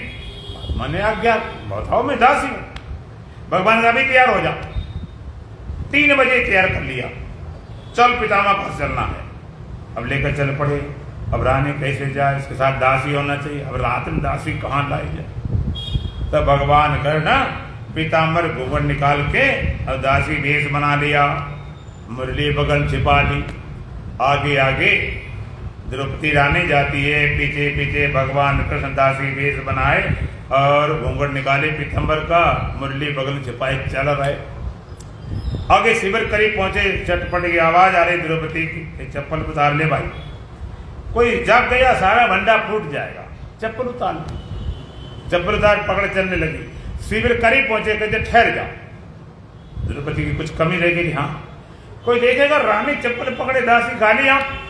मैंने आज्ञा बताओ, मैं दासी हूं। भगवान का भी तैयार हो जा। 3 बजे तैयार कर लिया, चल पितामह पास चलना है। अब लेकर चल पड़े। अब रानी कैसे जाए, इसके साथ दासी होना चाहिए। अब रात में दासी कहाँ लाई जाए? तब भगवान कर ना पीताम्बर घूंघट निकाल के और दासी भेष बना लिया, मुरली बगल छिपा ली। आगे आगे द्रौपदी रानी जाती है, पीछे पीछे भगवान कृष्ण दासी भेष बनाए और घूंघट निकाले पीताम्बर का, मुरली बगल छिपाए चल रहे। आगे शिविर करीब पहुंचे, चटपट की आवाज आ रही द्रौपदी की, चप्पल उतार ले भाई। कोई जाग गया, सारा भंडा फूट जाएगा, चप्पल उतार ले। चप्पल उतार पकड़ चलने लगी। शिविर करीब पहुंचे, कहते ठहर जा। द्रौपदी की कुछ कमी रह गई। हाँ कोई देखेगा रानी चप्पल पकड़े दासी खाली आप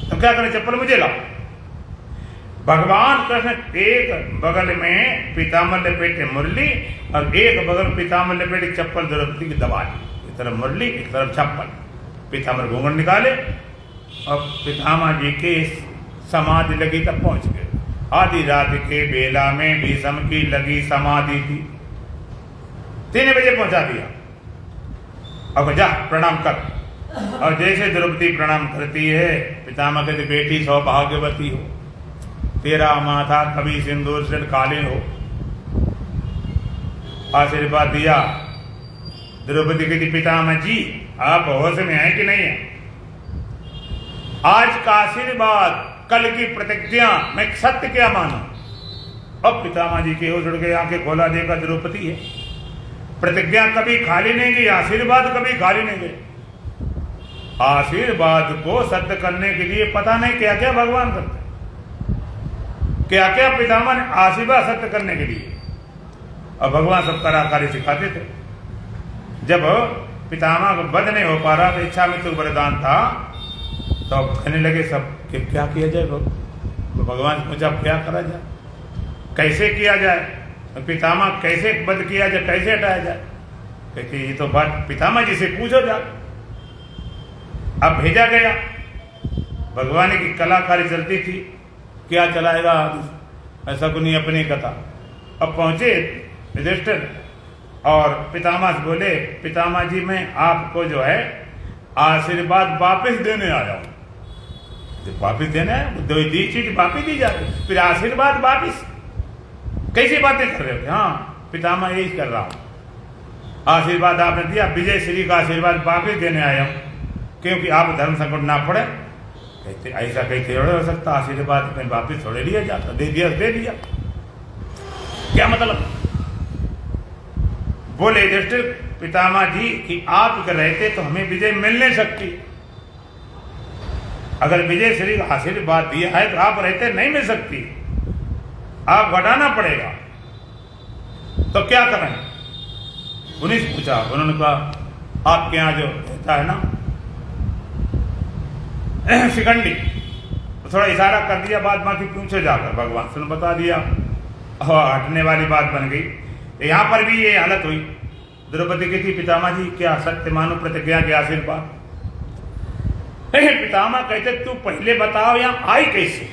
तो क्या करें, चप्पल मुझे लाओ। भगवान कृष्ण एक बगल में पीताम्बर लपेटे मुरली और एक बगल पीताम्बर लपेटे चप्पल द्रौपदी की दबा दी। एक तरफ मुरली, एक तरफ चप्पल। पीताम्बर घूंघट निकाले और पितामह जी के समाधि लगी तक पहुंच गए। आधी रात के बेला में भीष्म की लगी समाधि थी। 3 बजे पहुंचा दिया। अब जा प्रणाम कर। और जैसे द्रौपदी प्रणाम करती है, पितामह कहते बेटी सौभाग्यवती हो, तेरा माथा कभी सिंदूर से कालीन हो। आशीर्वाद दिया। द्रौपदी कहती पितामह जी आप होश में हैं कि नहीं है? आज का आशीर्वाद, कल की प्रतिज्ञा मैं सत्य क्या मानूं? अब पितामह जी के होश उड़ गए, आंखें खोला, देखा द्रौपदी है। प्रतिज्ञा कभी खाली नहीं गई, आशीर्वाद कभी खाली नहीं गए। आशीर्वाद को सत्य करने के लिए पता नहीं क्या क्या भगवान करते, क्या क्या पितामह ने आशीर्वाद सत्य करने के लिए। और भगवान सब कलाकारी सिखाते थे। जब पितामह को वध नहीं हो पा रहा, तो इच्छा मृत्यु वरदान था, तो कहने लगे सब कि क्या किया जाए। तो भगवान से पूछा क्या करा जाए, कैसे किया जाए, तो पितामह कैसे वध किया जाए, कैसे हटाया जाए। कहते ये तो बात पितामह जी से पूछो जा। अब भेजा गया, भगवान की कलाकारी चलती थी, क्या चलाएगा ऐसा को नहीं अपनी कथा। अब पहुंचे युधिष्ठिर और पितामह से बोले पितामह जी मैं आपको जो है आशीर्वाद वापस देने आया हूं। वापस देना है, दो दी चीज वापस दी जाती, फिर आशीर्वाद वापस, कैसी बातें कर रहे हो? हाँ पितामह यही कर रहा हूं, आशीर्वाद आपने दिया, विजय श्री का आशीर्वाद वापस देने आया हूं, क्योंकि आप धर्म संकट ना पड़े। कहते ऐसा कैसे हो सकता, आशीर्वाद में वापस थोड़े लिया जाता, दे दिया दे दिया, क्या मतलब? बोले युधिष्ठिर पितामह जी कि आप रहते तो हमें विजय मिल नहीं सकती। अगर विजय श्री का आशीर्वाद दिया है तो आप रहते नहीं मिल सकती, आप घटाना पड़ेगा, तो क्या करें? उन्हीं से पूछा, उन्होंने कहा आपके यहाँ जो रहता है ना शिखंडी, तो थोड़ा इशारा कर दिया, बात बाकी पूछे जाकर भगवान से बता दिया, और हटने वाली बात बन गई। यहाँ पर भी ये हालत हुई। द्रौपदी की थी पितामह जी क्या सत्य मानो प्रतिज्ञा के आशीर्वाद। पितामह कहते तू पहले बताओ यहाँ आई कैसे,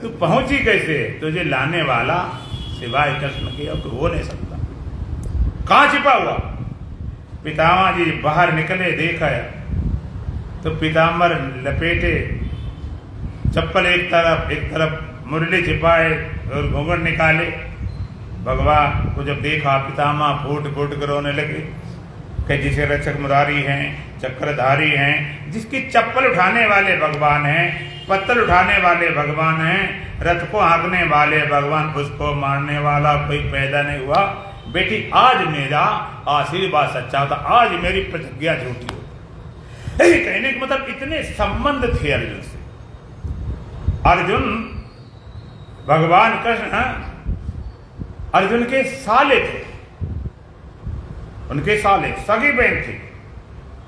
तू पहुंची कैसे? तुझे लाने वाला सिवाय कृष्ण के अब हो नहीं सकता, कहां छिपा हुआ? पितामह जी बाहर निकले, देखा तो पिताम्बर लपेटे, चप्पल एक तरफ मुरली छिपाए और घूंघट निकाले। भगवान को जब देखा पितामह फूट फूट कर रोने लगे कि जिसे रक्षक मुरारी हैं, चक्रधारी हैं, जिसकी चप्पल उठाने वाले भगवान हैं, पत्तल उठाने वाले भगवान हैं, रथ को हाँकने वाले भगवान, उसको मारने वाला कोई पैदा नहीं हुआ। बेटी आज मेरा आशीर्वाद सच्चा था, आज मेरी प्रतिज्ञा झूठी हो। कहने का मतलब इतने संबंध थे अर्जुन से। अर्जुन भगवान कृष्ण अर्जुन के साले थे, उनके साले सगी बहन थी,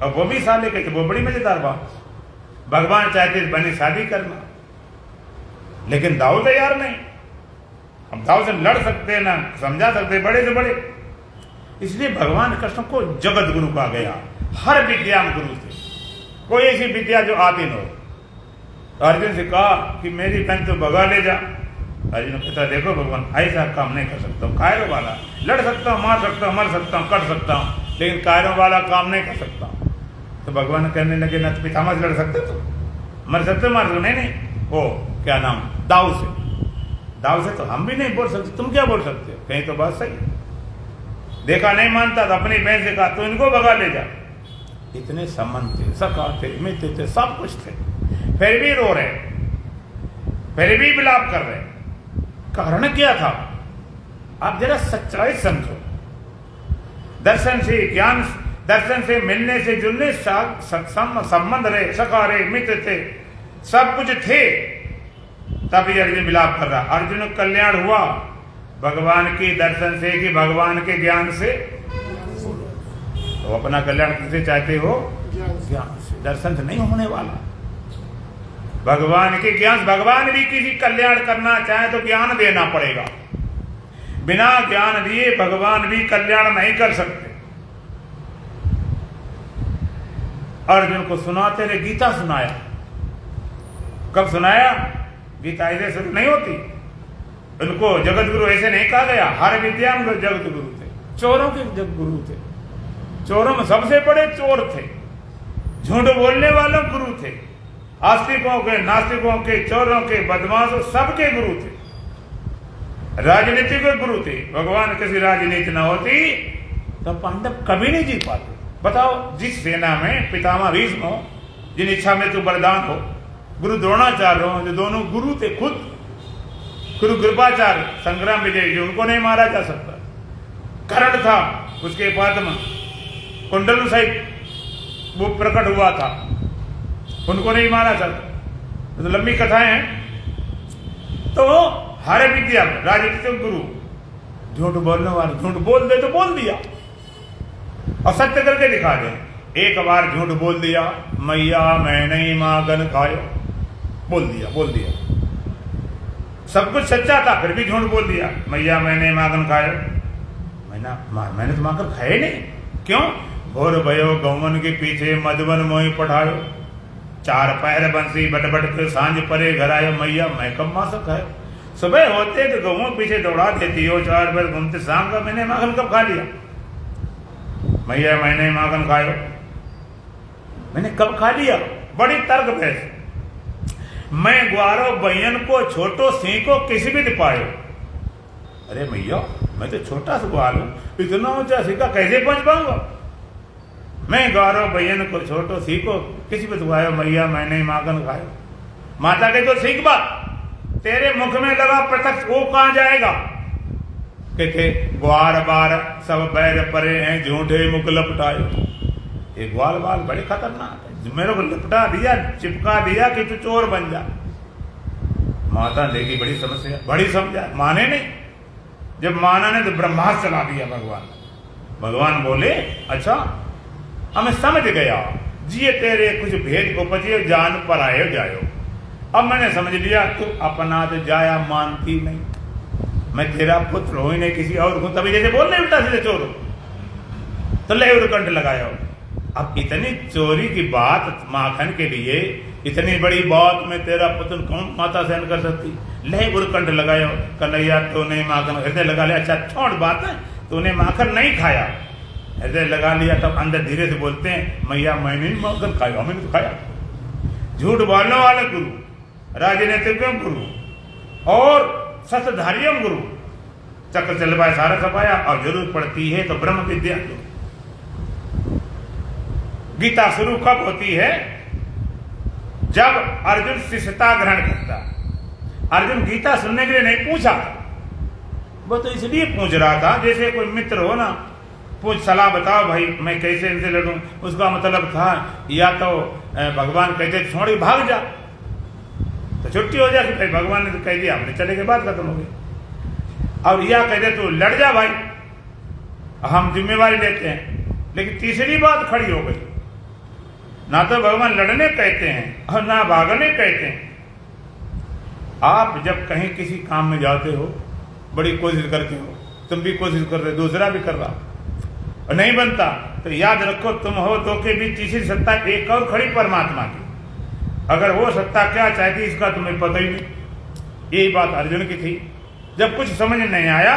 और वो भी साले के थे। वो बड़ी मजेदार बात, भगवान चाहते बनी शादी करना, लेकिन दाऊ तैयार नहीं। हम दाऊ से लड़ सकते ना समझा सकते, बड़े से बड़े। इसलिए भगवान कृष्ण को जगत गुरु कहा गया, हर विद्या गुरु थे, कोई ऐसी विद्या जो आती न हो। तो अर्जुन से कहा कि मेरी बहन तो भगा ले जा। अर्जुन कहता देखो भगवान ऐसा काम नहीं कर सकता हूँ, कायरों वाला लड़ सकता हूँ, मार सकता हूँ, मर सकता हूँ, कर सकता हूँ, लेकिन कायरों वाला काम नहीं कर सकता। तो भगवान कहने लगे ना पितामह से लड़ सकते तो मर सकते, मार सकते नहीं, वो क्या नाम दाऊ से तो हम भी नहीं बोल सकते, तुम क्या बोल सकते हो? कहीं तो बात सही। देखा नहीं मानता तो अपनी बहन से कहा तो इनको भगा ले जा। इतने संबंध थे, सखा थे, मित्र थे, सब कुछ थे, फिर भी रो रहे, फिर भी विलाप कर रहे। कारण क्या था? आप जरा सच्चाई समझो। दर्शन से ज्ञान, दर्शन से मिलने से जुड़ने संबंध रहे, सखा रहे, मित्र थे, सब कुछ थे, तभी अर्जुन विलाप कर रहा। अर्जुन कल्याण हुआ भगवान के दर्शन से कि भगवान के ज्ञान से? तो अपना कल्याण किससे चाहते हो? ज्ञान से, दर्शन से नहीं होने वाला। भगवान के ज्ञान, भगवान भी किसी कल्याण करना चाहे तो ज्ञान देना पड़ेगा, बिना ज्ञान दिए भगवान भी कल्याण नहीं कर सकते। अर्जुन को सुनाते रहे, गीता सुनाया। कब सुनाया? गीता ऐसे शुरू नहीं होती, उनको जगत गुरु ऐसे नहीं कहा गया। हर विद्या में जगत गुरु थे, चोरों के जगत गुरु थे, चोरों में सबसे बड़े चोर थे, झूठ बोलने वालों गुरु थे, आस्तिकों के, नास्तिकों के, चोरों के, बदमाशों सबके गुरु थे, राजनीति के गुरु थे। भगवान किसी राजनीति न होती तो पांडव कभी नहीं जीत पाते। बताओ, जिस सेना में पितामह भीष्म हो, जिन इच्छा में तू बलिदान हो, गुरु द्रोणाचार्य हो, जो दोनों गुरु थे खुद, गुरु कृपाचार्य संग्राम विजय जी, उनको नहीं मारा जा सकता। कर्ण था, उसके पद्म कुंडल सहित वो प्रकट हुआ था, उनको नहीं मारा सकता। तो लंबी कथाएं हैं। तो हर विद्या राजनीतिक गुरु, झूठ बोलने वाले झूठ बोल दे तो बोल दिया और सत्य करके दिखा दे। एक बार झूठ बोल दिया, मैया मैं नहीं मागन खायो, बोल दिया। सब कुछ सच्चा था, फिर भी झूठ बोल दिया, मैया मैंने मागन खायो। मैंने तो माकर खाए नहीं। क्यों? भोर भयो गौवन के पीछे मधुबन मोहि पढ़ायो, चार पैर बंसी बट बट के सांझ परे घर आयो, मैया मैं कब मांस खायो। सुबह होते तो गौओं पीछे दौड़ा देती हो, चार पैर घूमते, शाम का मैंने माखन कब खा लिया, मैया मैंने माखन खायो, मैंने कब खा लिया। बड़ी तर्क बहस। मैं ग्वारो बयन को छोटो सिंह को किसी भी दिपायो। अरे मैया मैं तो छोटा सा ग्वाल हूं, इतना ऊंचा सिक्का कैसे पहुंच पाऊंगा। मैं ग्वारो बयन को छोटो सिंह को किसी भी दिपायो, मैया मैंने माखन खायो। माता के तो सीख बात, तेरे मुख में लगा प्रत्यक्ष वो कहां जाएगा। कहते ग्वार बार सब बैर परे हैं, झूठे मुख लपटायो। ये ग्वाल बाल बड़े खतरनाक है, मेरे को लिपटा दिया, चिपका दिया कि तू चोर बन जा। माता देखी बड़ी समस्या, बड़ी समझा, माने नहीं। जब माना ने तो ब्रह्मास्त्र चला दिया भगवान बोले अच्छा हमें समझ गया, जिए तेरे कुछ भेद उपजिए, जान पर आयो जायो। अब मैंने समझ लिया तू अपना तो जाया मानती नहीं, मैं तेरा पुत्र हो ही नहीं, किसी और हूं। तभी जैसे बोल नहीं उल्टा सीधे चोर तो ले उर्कंठ लगाया। अब इतनी चोरी की बात माखन के लिए, इतनी बड़ी बात में तेरा पुत्र कौन माता सहन कर सकती। ले उर्कंठ लगाया, कन्हैया तूने माखन हृदय लगा लिया। अच्छा छोड़ बात है, तूने माखन नहीं खाया, हृदय लगा लिया। तब अंदर धीरे से बोलते हैं मैया मैंने नहीं माखन खाया, मैंने तो खाया। झूठ बोलने वाले गुरु, राजनीतिज्ञों गुरु और सतधारियों गुरु, चक्र चल पाए सारा सपाया। और जरूरत पड़ती है तो ब्रह्म विद्या। गीता शुरू कब होती है? जब अर्जुन शिष्यता ग्रहण करता। अर्जुन गीता सुनने के लिए नहीं पूछा, वो तो इसलिए पूछ रहा था जैसे कोई मित्र हो ना, पूछ सलाह बताओ भाई मैं कैसे इनसे लड़ूं। उसका मतलब था या तो भगवान कहते छोड़ भाग जा तो छुट्टी हो जाती, भाई भगवान ने तो कह दिया, हमने चले के बाद खत्म हो गई। और या कहते तू लड़ जा भाई, हम जिम्मेवारी लेते हैं। लेकिन तीसरी बात खड़ी हो गई, ना तो भगवान लड़ने कहते हैं और ना भागने कहते हैं। आप जब कहीं किसी काम में जाते हो, बड़ी कोशिश करते हो, तुम भी कोशिश कर रहे, दूसरा भी कर रहा और नहीं बनता, तो याद रखो तुम हो दो के बीच तीसरी सत्ता एक और खड़ी परमात्मा की। अगर वो सत्ता क्या चाहती इसका तुम्हें पता ही नहीं। यही बात अर्जुन की थी। जब कुछ समझ नहीं आया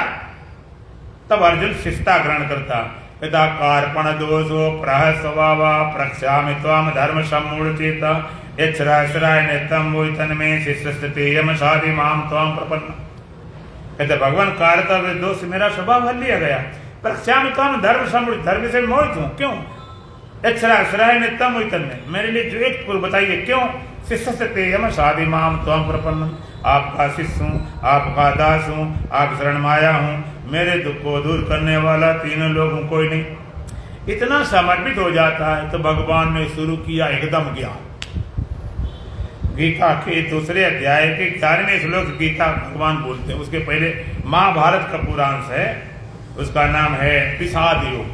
तब अर्जुन शिष्यता ग्रहण करता। पिता कार्पण दोषो प्रह स्वभावा प्रक्षामि त्वाम धर्म सम्मूढ़चेत यच्छ्राश्राय नेतम वोतन में शिष्यस्ते यम साधि माम त्वाम प्रपन्न। कहते भगवान कार्य दोष मेरा स्वभाव हल लिया गया। प्रक्षामि त्वाम धर्म सम्मूढ़, धर्म से मोहित हूं। क्यों? यच्छ्राश्राय नेतम वोतन में, मेरे लिए जो एक पूर्व बताइए क्यों? शिष्यस्ते यम साधि माम त्वाम प्रपन्न, आपका शिष्य हूं, आपका दास हूं, आप शरण माया हूं, मेरे दुख को दूर करने वाला तीनों लोग हूं, कोई नहीं। इतना समर्पित हो जाता है तो भगवान ने शुरू किया एकदम ज्ञान। गीता के दूसरे अध्याय के 11वें श्लोक गीता भगवान बोलते हैं। उसके पहले महाभारत का पुरांश है, उसका नाम है विषाद योग,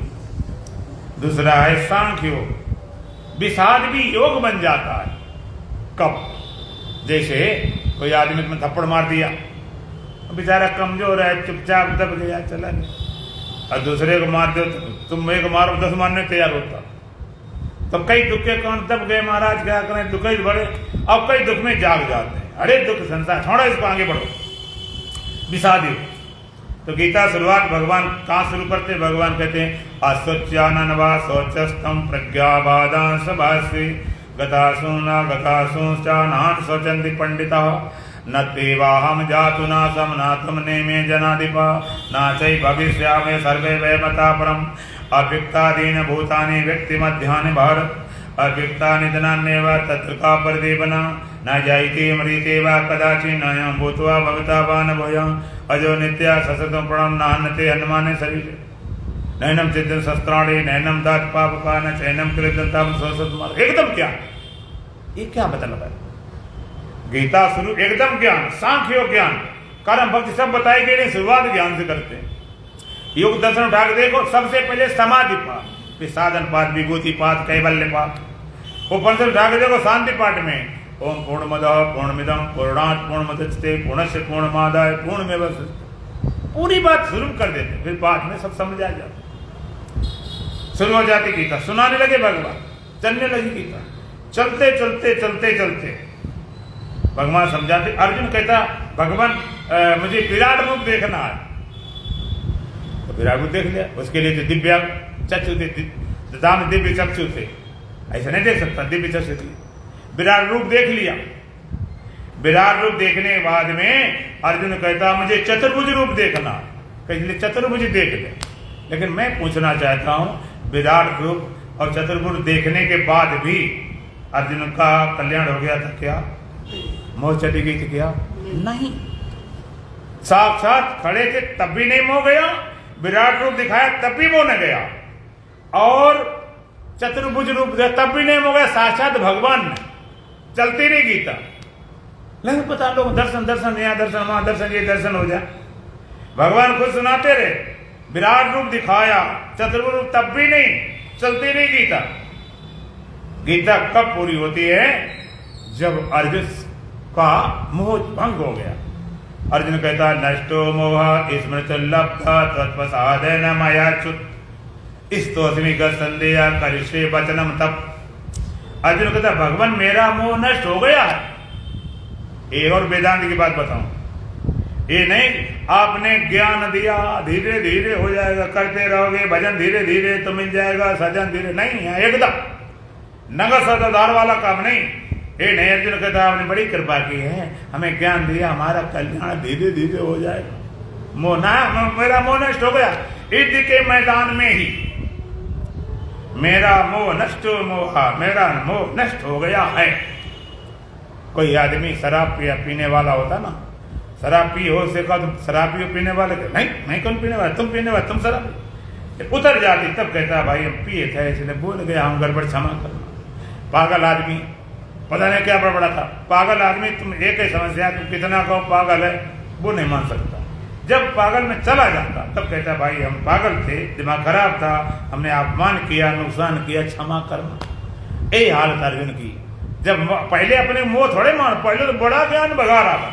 दूसरा है सांख्य योग। विषाद भी योग बन जाता है कब? जैसे कोई आदमी में थप्पड़ मार दिया, बेचारा कमजोर है, चुपचाप दब गया, चला गया। और दूसरे को मार दो, तुम एक मारो 10 मारने तैयार होता। तो कई दुख के कौन दब गए महाराज, क्या करें, दुख ही बड़े। अब कई दुख में जाग जाते हैं, अरे दुख संसार छोड़ो, इसको आगे बढ़ो। विषाद योग। तो गीता शुरुआत भगवान कहाँ शुरू करते? भगवान कहते हैं असोच्यानन वा शौचस्तम प्रज्ञावादांश भाषे गतासु न गतासु चानान शोचन्ति पंडिता न तेवाहम जातु नासम नातम नेमे जनाधिपा ना चै भविष्यामि सर्वे वैमता परम अव्यक्तादीन भूतानि व्यक्ति मध्यानि भारत अव्यक्तानि धनान्येव तत्र का परदेवना न जायते मरीते वा कदाचित् नयं भूत्वा भविता वा न भूयाम् अजो नित्या ससतं प्रणम नान्यते हनुमाने शरीरे नैनम चिद्धं शस्त्राणि नैनम दात पापका न चैनम कृतंताम सोसतमार। एकदम क्या, ये क्या मतलब है? गीता शुरू एकदम ज्ञान, सांख्य ज्ञान, कर्म भक्ति सब बताए गए, शुरुआत ज्ञान से करते हैं। योग दर्शन उठा के देखो, सबसे पहले समाधि पाठ, फिर साधन पाठ, विभूति पाठ, कैवल्य पाठ। उपनिषद उठा के देखो शांति पाठ में ओम पूर्णमदः पूर्णमिदं पूर्णात् पूर्णमुदच्यते पूर्णस्य पूर्णमादाय पूर्णमेवावशिष्यते, पूरी बात शुरू कर देते, फिर बाद में सब समझ आ जाता। शुरू हो जाती गीता, सुनाने लगे भगवान, चलने लगी गीता, चलते चलते चलते चलते भगवान समझाते। अर्जुन कहता भगवान मुझे विराट रूप देखना है, तो विराट रूप देख लिया। उसके लिए तो दिव्य चक्षु थे, दिव्य चक्षु थे, ऐसा नहीं देख सकता, दिव्य चक्षु थी। विराट रूप देख लिया। विराट रूप देखने के बाद में अर्जुन कहता मुझे चतुर्भुज रूप देखना, इसलिए चतुर्भुज देख ले। लेकिन मैं पूछना चाहता हूं, विराट रूप और चतुर्भुज देखने के बाद भी अर्जुन का कल्याण हो गया था क्या? मोह चली गई थी क्या? नहीं, साक्षात खड़े थे तब भी नहीं मोह गया, विराट रूप दिखाया तब भी मोह न गया, और चतुर्भुज रूप तब भी नहीं मोह गया। साक्षात भगवान ने चलती नहीं गीता। लेकिन पता लोग दर्शन दर्शन, यहाँ दर्शन वहां दर्शन, ये दर्शन हो जाए। भगवान खुद सुनाते रहे, विराट रूप दिखाया, चतुर्भुज रूप तब भी नहीं, चलती नहीं गीता। गीता कब पूरी होती है? जब अर्जुन का मोह भंग हो गया। अर्जुन कहता नष्टो मोह स्मृत लब्धा तत्प्रसादेन मयाच्युत स्तोस्मि संदेह करिष्ये वचनम तप। अर्जुन कहता भगवान मेरा मोह नष्ट हो गया है। एक और वेदांत की बात बताऊं, ये नहीं आपने ज्ञान दिया धीरे धीरे हो जाएगा, करते रहोगे भजन धीरे धीरे तो मिल जाएगा, सजन धीरे नहीं है, एकदम नगर सदाधार वाला काम नहीं। ये नहीं, अर्जुन कहता आपने बड़ी कृपा की है, हमें ज्ञान दिया, हमारा कल्याण धीरे धीरे हो जाएगा। मोह ना, मेरा मोह नष्ट हो गया। युद्ध के मैदान में ही मेरा मोह नष्ट मोहा, मेरा मोह नष्ट हो गया है। कोई आदमी शराब पीने वाला होता ना, शराब पी हो से कहा तुम शराब पियो पीने वाले, नहीं मैं कौन पीने वाला, तुम पीने वाले, तुम शराब। उतर जाती तब कहता भाई हम पिए थे इसलिए भूल गया हम, गड़बड़ क्षमा करना। पागल आदमी, पता नहीं क्या बड़ा था पागल आदमी। तुम एक ही समस्या, तुम कितना कहो पागल है, वो नहीं मान सकता। जब पागल में चला जाता तब कहता भाई हम पागल थे, दिमाग खराब था, हमने अपमान किया, नुकसान किया, क्षमा करना। यही हालत अर्जुन की। जब पहले अपने मुंह थोड़े मान, पहले तो बड़ा ज्ञान भगा रहा था।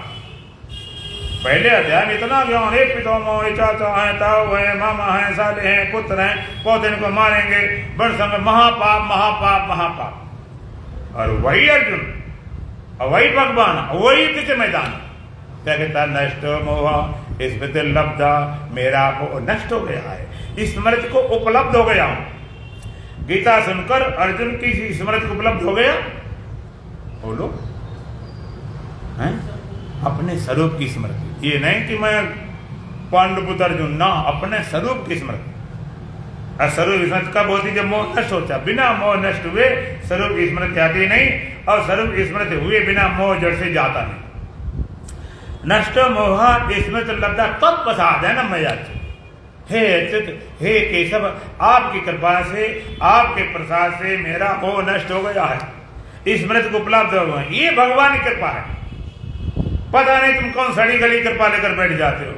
पहले अध्याय इतना ज्ञान, एक पितामह है, चाचा है, ताऊ है, मामा है, साले हैं, पुत्र हैं, पौधे को मारेंगे, बड़ संग महापाप महापाप महापाप। और वही अर्जुन और वही भगवान, वही युद्ध के मैदान क्या कहता नष्ट मोह स्मृति लब्धा, मेरा मोह नष्ट हो गया है, स्मृति को उपलब्ध हो गया हूं। गीता सुनकर अर्जुन की स्मृति को उपलब्ध हो गया। बोलो हैं? अपने स्वरूप की स्मृति, ये नहीं कि मैं पांडुपुत्र अर्जुन, ना, अपने स्वरूप की स्मृति। स्वरूप स्मृति कब होती? जब मोह नष्ट होता। बिना मोह नष्ट हुए स्वरूप की स्मृति आती नहीं, और स्वरूप स्मृति हुए बिना मोह जड़ से जाता नहीं। नष्ट मोह स्मृति लब्धा तत्प्रसाद है ना मैया। हे अच्युत, हे केशव, आपकी कृपा से, आपके प्रसाद से मेरा मोह नष्ट हो गया है, स्मृति को उपलब्ध हो गया। ये भगवान की कृपा है। पता नहीं तुम कौन सड़ी गली कृपा लेकर बैठ जाते हो।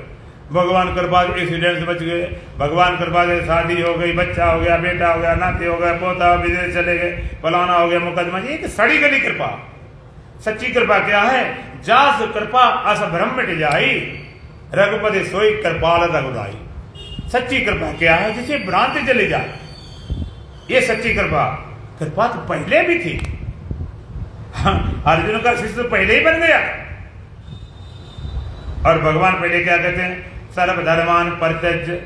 भगवान कृपा से एक्सीडेंट से बच गए, भगवान कृपा से शादी हो गई, बच्चा हो गया, बेटा हो गया, नाते हो गया, पोता विदेश चले गए, फलाना हो गया, मुकदमा। ये सड़ी गली कृपा। सच्ची कृपा क्या है? जास कृपा अस भ्रम मिट जाई, रघुपति सोई कृपाल रघुदाई। सच्ची कृपा क्या है? जिसे भ्रांति चली जाए, ये सच्ची कृपा। कृपा तो पहले भी थी। अर्जुन का शिष्य पहले ही बन गया। और भगवान पहले क्या कहते हैं? सर्वधर्मान परित्यज्य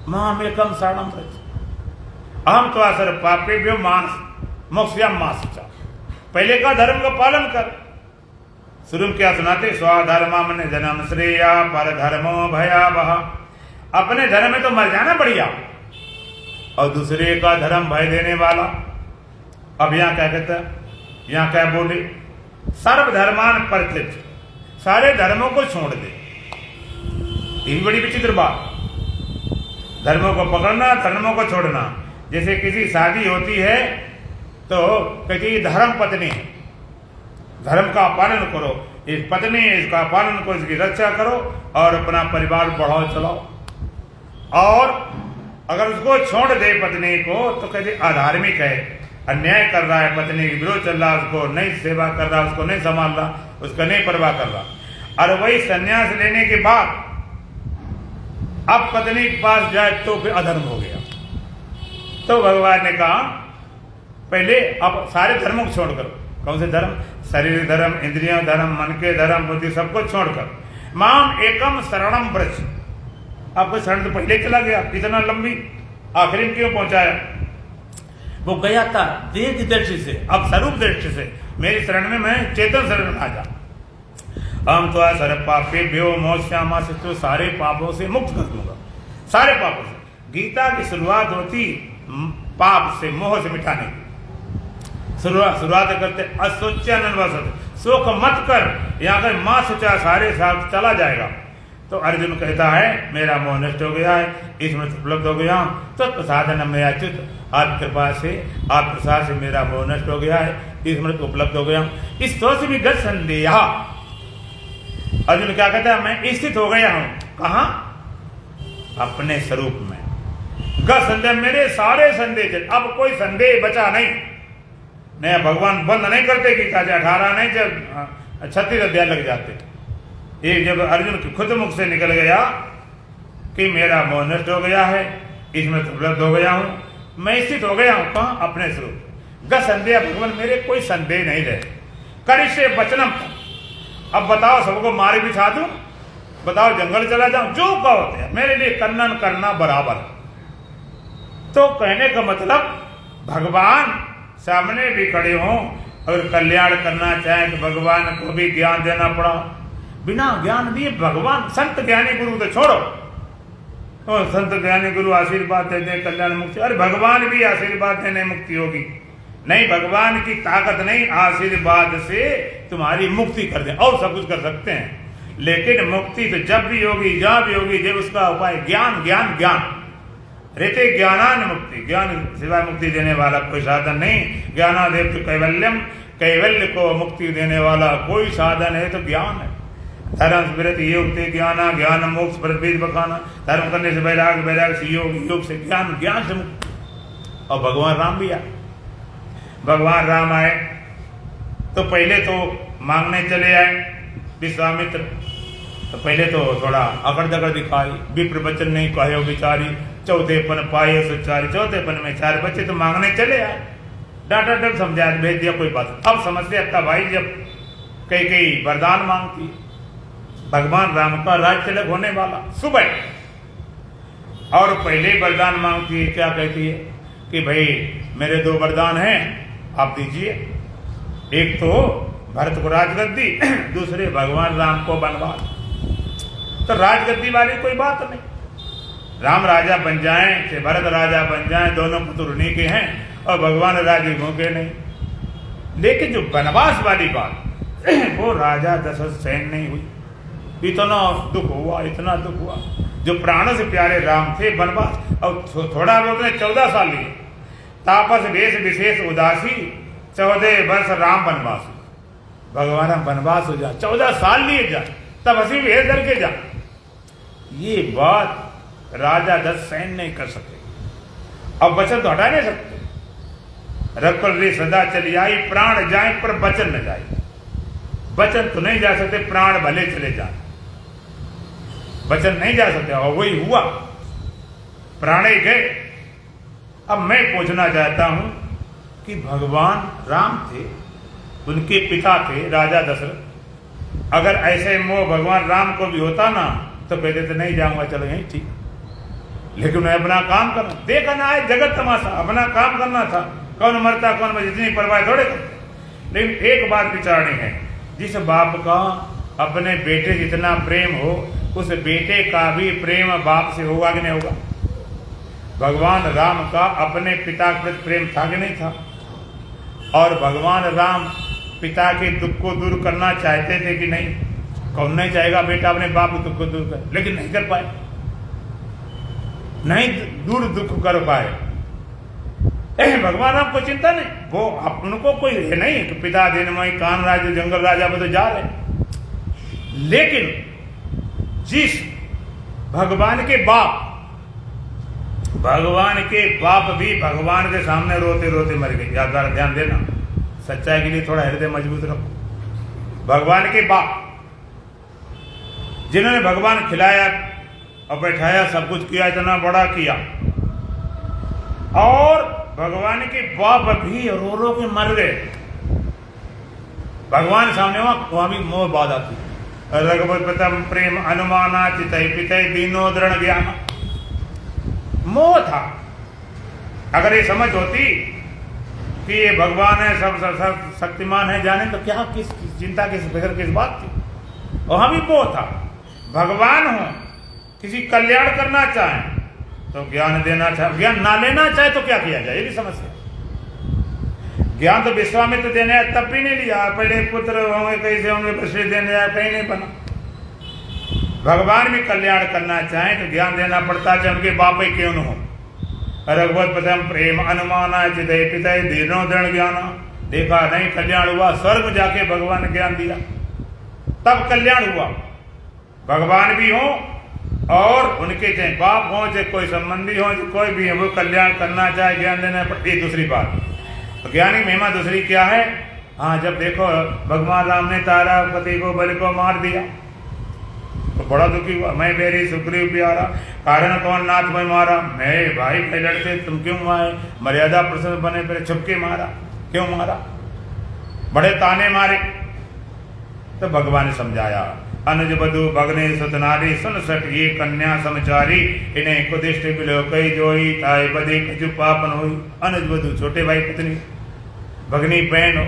मामेकं शरणं व्रज अहम त्वा सर्व पापेभ्यो मोक्ष्यामि मा शुचा। पहले का धर्म का पालन कर। शुरू में क्या सुनाते? स्वधर्मम जन्म श्रेया पर धर्मो भयावह। अपने धर्म में तो मर जाना बढ़िया, और दूसरे का धर्म भय देने वाला। अब यहाँ क्या कहता है? यहाँ क्या बोले? सर्वधर्मान परित्यज्य, सारे धर्मों को छोड़ दे। यही बड़ी विचित्र बात। धर्मों को पकड़ना, धर्मों को छोड़ना। जैसे किसी शादी होती है तो कहती है धर्म पत्नी है, धर्म का पालन करो, इस पत्नी है इसका पालन करो, इसकी रक्षा करो और अपना परिवार बढ़ाओ चलाओ। और अगर उसको छोड़ दे पत्नी को तो कहते अधार्मिक है, अन्याय कर रहा है, पत्नी के विरोध चल रहा है, उसको नहीं सेवा कर रहा, उसको नहीं संभाल रहा, उसका नहीं परवाह कर रहा। और वही संन्यास लेने के बाद अब पत्नी के पास जाए तो फिर अधर्म हो गया। तो भगवान ने कहा पहले अब सारे धर्मों को छोड़कर, कौन से धर्म? शरीर धर्म, इंद्रियों धर्म, मन के धर्म, बुद्धि, सबको छोड़कर माम एकम शरणम व्रज। आपको शरण तो पहले चला गया, इतना लंबी, आखिरी में क्यों पहुंचाया? वो गया था देह दृष्टि से, अब स्वरूप दृष्टि से मेरी शरण में, मैं चेतन शरण में आ जा। हम तो सर्व पापेभ्यो मोक्ष्यामि मा शुचा, सारे पापों से मुक्त कर दूंगा, सारे पापों से। गीता की शुरुआत होती पाप से, मोह से मिटाने की। शुरुआत करते अशोच्यानन्वसत, शोक मत कर, यहाँ कर माँ शुचा, सारे साथ चला जाएगा। तो अर्जुन कहता है मेरा मोह नष्ट हो गया है, इसमें उपलब्ध हो गया, तो प्रसादन में अच्युत, आप कृपा से, आप प्रसाद से मेरा मोह नष्ट हो गया है, इसमें उपलब्ध हो गया। इस तो से भी गत संदेह। अर्जुन क्या कहता है? मैं स्थित हो गया हूं। कहा? अपने स्वरूप में। गत संदेह, मेरे सारे संदेह, अब कोई संदेह बचा नहीं। नया भगवान बंद नहीं करते गीता 18 नहीं, जब 36 अध्याय लग जाते। एक जब अर्जुन खुद मुख से निकल गया कि मेरा मोह नष्ट हो गया है, इसमें उपलब्ध हो गया हूं, मैं स्थित हो गया हूं। कहां? अपने स्वरूप। गत संदेह, भगवान मेरे कोई संदेह नहीं रहे। करिष्ये वचनम, अब बताओ सबको मार बिछा दूं, बताओ जंगल चला जाऊं, जो कहो मेरे लिए कन्नन करना बराबर। तो कहने का मतलब भगवान सामने भी खड़े हों, अगर कल्याण करना चाहे तो भगवान को भी ज्ञान देना पड़ा। बिना ज्ञान दिए भगवान, संत ज्ञानी गुरु तो छोड़ो, तो संत ज्ञानी गुरु आशीर्वाद दे दे कल्याण मुक्ति, अरे भगवान भी आशीर्वाद देने मुक्ति होगी नहीं, भगवान की ताकत नहीं, आशीर्वाद से तुम्हारी मुक्ति कर दे, और सब कुछ कर सकते हैं। लेकिन मुक्ति तो जब भी होगी, जहां भी होगी, जब उसका उपाय ज्ञान ज्ञान ज्ञान रहते। ज्ञानान मुक्ति, ज्ञान सिवाय मुक्ति देने वाला कोई साधन नहीं। ज्ञानादेव तो कैवल्यम, कैवल्य को मुक्ति देने वाला कोई साधन है तो ज्ञान है। धर्म स्मृत योग से ज्ञाना, ज्ञान मोक्ष प्रतीत बखाना, धर्म करने से वैराग, वैराग से योग, योग से ज्ञान, ज्ञान से मुक्ति। और भगवान राम भी आए। भगवान राम आए तो पहले तो मांगने चले आए विश्वामित्र, तो पहले तो थोड़ा अकड़ दकड़ दिखाई, विप्र वचन नहीं कहे बिचारी, चौथेपन पाए सुचारी। चौथेपन में 4 बच्चे तो मांगने चले आए, डांटा डर समझा, भेज दिया, कोई बात। अब समझते अक्का भाई जब कई वरदान मांगती, भगवान राम का राज्य तिलक होने वाला सुबह, और पहले वरदान मांगती है, क्या कहती है कि भाई मेरे 2 वरदान हैं, आप दीजिए। एक तो भरत को राजगद्दी, दूसरे भगवान राम को वनवास। तो राजगद्दी वाली कोई बात नहीं, राम राजा बन जाएं से भरत राजा बन जाएं, दोनों पुत्र उन्हीं के हैं, और भगवान राजे होंगे नहीं। लेकिन जो वनवास वाली बात वो राजा दशरथ सहन नहीं हुई। इतना दुख हुआ, इतना दुख हुआ। जो प्राणों से प्यारे राम थे, वनवास, और थोड़ा बहुत ने 14 साल लिए। तापस वेश विशेष उदासी, 14 वर्ष राम वनवास। भगवान वनवास हो जाए, 14 साल लिए जाए, तब हंसी भेज करके जा। ये बात राजा दशरथ सहन नहीं कर सके। अब वचन तो हटा नहीं सकते। रखल रे सदा चली आई, प्राण जाए पर वचन न जाए। वचन तो नहीं जा सकते, प्राण भले चले जाए, वचन नहीं जा सकते। और वही हुआ, प्राणे गए। अब मैं पूछना चाहता हूं कि भगवान राम थे, उनके पिता थे राजा दशरथ, अगर ऐसे मोह भगवान राम को भी होता ना तो कहते थे नहीं जाऊंगा, चलो यहीं ठीक। लेकिन मैं अपना काम करना, देखा ना है जगत तमाशा, अपना काम करना था। कौन मरता कौन बचे, इतनी परवाह थोड़े करते। लेकिन एक बात विचारनी है, जिस बाप का अपने बेटे जितना प्रेम हो, उस बेटे का भी प्रेम बाप से होगा कि नहीं होगा? भगवान राम का अपने पिता के प्रति प्रेम था कि नहीं था? और भगवान राम पिता के दुख को दूर करना चाहते थे कि नहीं? कौन नहीं चाहेगा बेटा अपने बाप के दुख को दूर कर, लेकिन नहीं कर पाए, नहीं दूर दुख कर पाए। भगवान राम को चिंता नहीं, वो उनको कोई है नहीं कि पिता दिनमय कान राजा जंगल राजा में तो जा रहे। लेकिन जिस भगवान के बाप भी भगवान के सामने रोते रोते मर गए। याद ध्यान देना, सच्चाई के लिए थोड़ा हृदय मजबूत रखो। भगवान के बाप जिन्होंने भगवान खिलाया और बैठाया, सब कुछ किया, इतना बड़ा किया, और भगवान के बाप भी रो रो के मर गए। भगवान सामने वहां भी मोह बात आती। रघुपतम प्रेम अनुमाना चितई पितई दीनो दृढ़ ज्ञान, मोह था। अगर ये समझ होती कि ये भगवान है, सब शक्तिमान है, जाने तो क्या किस चिंता किस फिक्र किस बात थी। वहां भी मोह था। भगवान हो, किसी कल्याण करना चाहे तो ज्ञान देना चाहे, ज्ञान ना लेना चाहे तो क्या किया जाए, ये भी समस्या। ज्ञान तो विश्वामित्र देने आया, तब भी नहीं लिया। पहले पुत्र होंगे, कैसे होंगे, बच्चे देने आया, कहीं नहीं बना। भगवान भी कल्याण करना चाहे तो ज्ञान देना पड़ता, चाहे उनके बाप ही क्यों न हो। रघुवत पदम प्रेम अनुमाना चितय पितय दीनो दृढ़ ज्ञाना। देखा नहीं कल्याण हुआ, स्वर्ग जाके भगवान ने ज्ञान दिया, तब कल्याण हुआ। भगवान भी हो और उनके चाहे बाप हो, चाहे कोई संबंधी हो, चाहे कोई भी है, वो कल्याण करना चाहे, ज्ञान देना पड़ती। दूसरी बात, तो ज्ञानी महिमा दूसरी क्या है? हाँ, जब देखो भगवान राम ने तारा पति को बलि को मार दिया तो बड़ा दुखी हुआ। मैं मेरी सुग्रीव प्यारा, कारण कौन नाथ में मारा, मैं भाई भाई लड़ते तुम क्यों आए, मर्यादा प्रसन्न बने पर छुपके मारा, क्यों मारा, बड़े ताने मारे। तो भगवान ने समझाया, अनुज बधु भगने सुतनारी सुन सट ये कन्या समचारी, इन्हें कुदिष्ट बिलो कई जोई ताए बदे कजु पापन होई। अनुज बधु छोटे भाई पत्नी, भगनी बहन हो,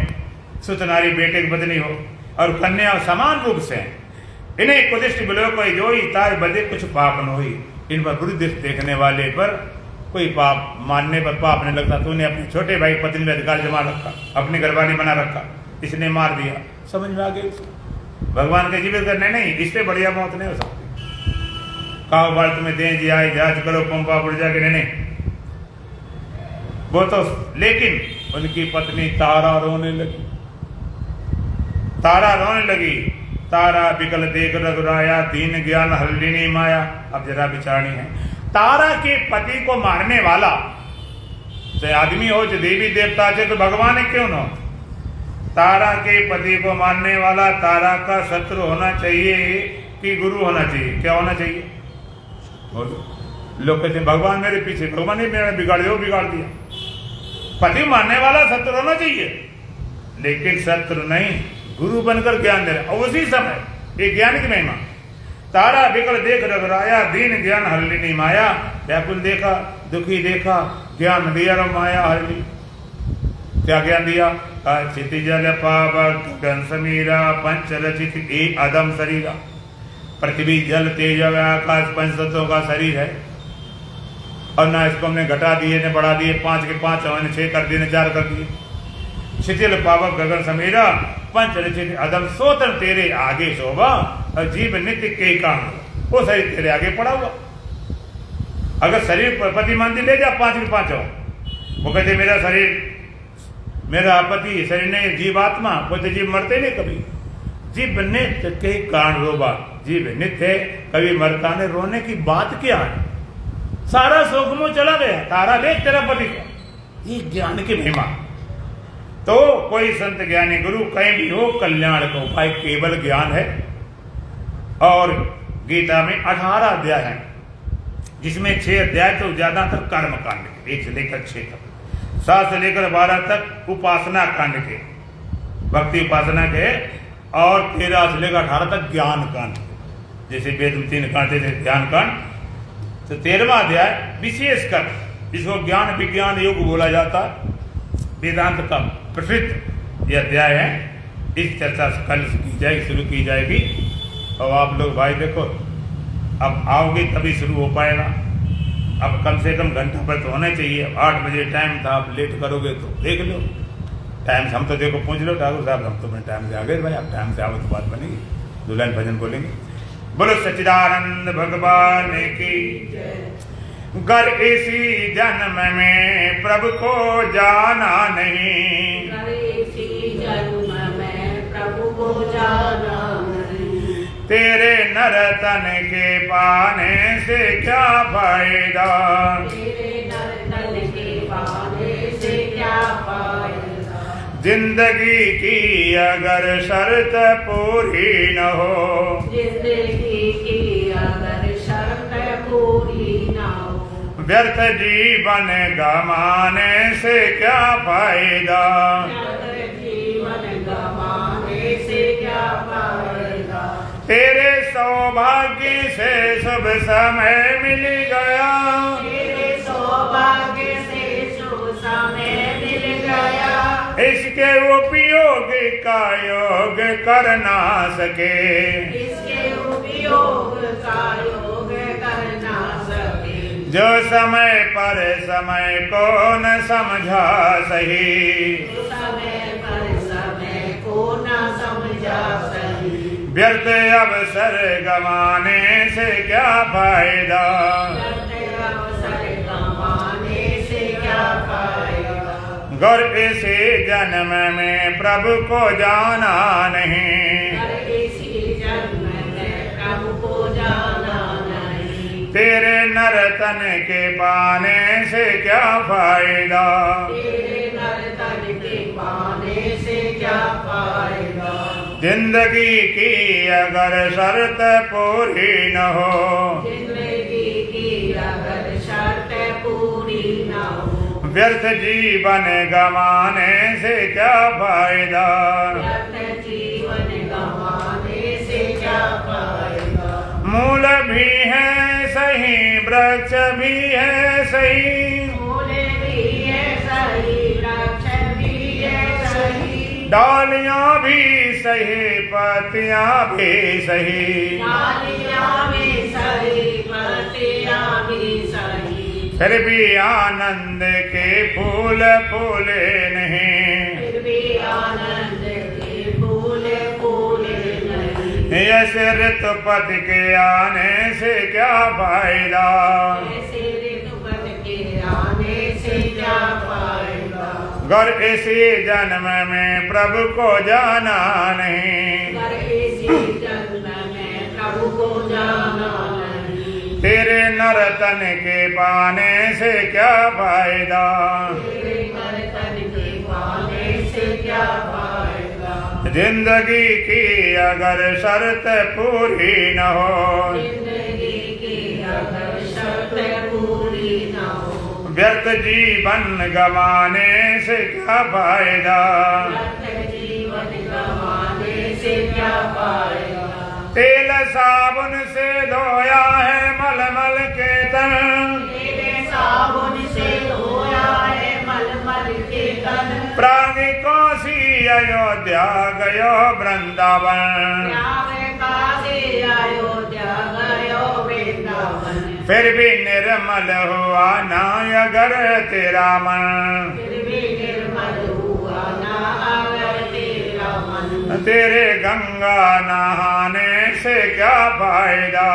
सुतनारी बेटे की पत्नी हो, और कन्या समान रूप से, इन्हें कुदिष्ट बिलो कई जोई ताए बदे कुछ पापन होई। इन पर बुरी दृष्टि देखने वाले पर कोई पाप मानने पर पाप नहीं लगता। तूने अपने छोटे भाई पत्नी में अधिकार जमा रखा, अपनी घरवाली बना रखा, इसने मार दिया। समझ में आ गई उसको। भगवान के जीवित करने नहीं, इससे बढ़िया मौत नहीं हो सकती। काव बाल तुम्हें दें जी आए जांच करो पंपा बुढ़ जाके, नहीं वो तो। लेकिन उनकी पत्नी तारा रोने लगी, तारा रोने लगी। तारा बिकल देख रघुराया, दीन ज्ञान हल्लिनी माया। अब जरा विचारणी है, तारा के पति को मारने वाला चाहे आदमी हो चाहे देवी देवता चाहे, तो भगवान है क्यों न? तारा के पति को मारने वाला तारा का शत्रु होना चाहिए कि गुरु होना चाहिए? क्या होना चाहिए? लोग कहते हैं भगवान मेरे पीछे, भगवान ने मेरा बिगाड़ दिया, बिगाड़ दिया। पति मारने वाला शत्रु होना चाहिए, लेकिन शत्रु नहीं, गुरु बनकर ज्ञान दे रहा। और उसी समय एक ज्ञान की महिमा, तारा बिकल देख रघुराया, दीन ज्ञान हल्लिनी माया। व्याकुल देखा, दुखी देखा, ज्ञान दिया और माया हल्ली। क्या ज्ञान दिया? चिति जल पावक गगन समीरा, पंच रचित ए अदम शरीरा। पृथ्वी जल तेज आकाश पंच तत्वों का शरीर है, और ना इसको हमने घटा दिए ने बढ़ा दिए, 5 के 5 हमने 6 कर दिए, 4 कर दिए। शिथिल पावक गगन समीरा, पंच रचित अदम सोतन तेरे आगे शोभा, और जीव नित्य के काम। वो शरीर तेरे आगे पड़ा हुआ। अगर शरीर पति मंदिर ले जा 5 के 5 हो, वो कहते मेरा शरीर मेरा पति शरीर नहीं, जीवात्मा, वो तो जीव मरते नहीं कभी। जीव नित्य के कारण रोबा, जीव नित्य कभी मरता नहीं। रोने की बात क्या है? सारा शोक में चला गया, तारा देख तेरा पति को। ये ज्ञान की महिमा। तो कोई संत ज्ञानी गुरु कहीं भी हो, कल्याण का उपाय केवल ज्ञान है। और गीता में 18 अध्याय हैं, जिसमें 6 अध्याय तो ज्यादातर कर्म कांड के, 1 से लेकर 6 तक, 7 से लेकर 12 तक उपासना कांड के, भक्ति उपासना के, और 13 से लेकर 18 तक ज्ञान कांड के। जैसे वेद में 3 कांड थे, ध्यान कांड, तो 13वां अध्याय विशेषकर इसको ज्ञान विज्ञान योग बोला जाता, वेदांत का प्रसिद्ध यह अध्याय है। इस चर्चा कल की जाएगी, शुरू की जाएगी। और आप लोग भाई देखो, अब आओगे तभी शुरू हो पाएगा। अब कम से कम घंटा पर तो होना चाहिए। 8 बजे टाइम था, आप लेट करोगे तो देख लो टाइम से। हम तो देखो पूछ लो ठाकुर साहब, हम तो अपने टाइम से आ गए भाई, आप टाइम से आओ तो बात बनेगी। 2 लाइन भजन बोलेंगे। बोलो सच्चिदानंद भगवान की। गर इसी जन्म में प्रभु को जाना नहीं, इसी जन्म में प्रभु को जाना नहीं, तेरे नर्तन के पाने से क्या फायदा, तेरे नर्तन के पाने से क्या फायदा, जिंदगी की अगर शर्त पूरी न हो, जिंदगी की अगर शर्त पूरी न हो, व्यर्थ जीवन गमाने से क्या फायदा, व्यर्थ जीवन गंवाने से क्या फायदा, तेरे सौभाग्य से शुभ समय मिल गया, तेरे सौभाग्य से शुभ समय मिल गया, इसके उपयोग का योग कर ना सके, इसके उपयोग का योग कर ना सके, जो समय पर समय को न समझा सही, समय पर समय को न समझा सही, व्यर्थ अवसर गंवाने से क्या फायदा, व्यर्थ अवसर गंवाने से क्या फायदा, गौर इसी जन्म में प्रभु को जाना नहीं, अगर इसी जन्म में प्रभु को जाना नहीं, तेरे नर्तन के पाने से क्या फायदा, तेरे नर्तन के पाने से क्या फायदा, जिंदगी की अगर शर्त पूरी न हो, जिंदगी की अगर शर्त पूरी न हो, व्यर्थ जीवन गंवाने से क्या फायदा, व्यर्थ जीवन गंवाने से क्या फायदा, मूल भी है सही, वृक्ष भी है सही, फूल भी है सही, वृक्ष भी है सही, डालियां भी सही, पत्तियां भी सही, डालियां भी सही, पत्तियां भी सही, फिर भी आनंद के फूल फूले नहीं, फिर भी आनंद के फूल फूले नहीं, ऐसे ऋतुपत के आने से क्या फायदा, ऐसे ऋतुपत के आने से क्या फायदा, गर इसी जन्म में प्रभु को जाना नहीं, अगर इसी जन्म में प्रभु को जाना नहीं, तेरे नर्तन के पाने से क्या फायदा, तेरे नर्तन के पाने से क्या फायदा, जिंदगी की अगर शर्त पूरी न हो, जिंदगी की अगर शर्त पूरी न हो, व्यर्थ जीवन गंवाने से क्या फायदा, व्यर्थ जीवन गंवाने से क्या फायदा, तेल साबुन से धोया है मलमल के तन, तेरे साबुन से धोया है मलमल के तन, प्राग काशी अयोध्या गयो वृंदावन, त्याग काशी अयोध्या गयो वृंदावन, फिर भी निर्मल हुआ ना अगर तेरा मन, फिर भी निर्मल हुआ ना अगर तेरा मन, तेरे गंगा नहाने से क्या फायदा,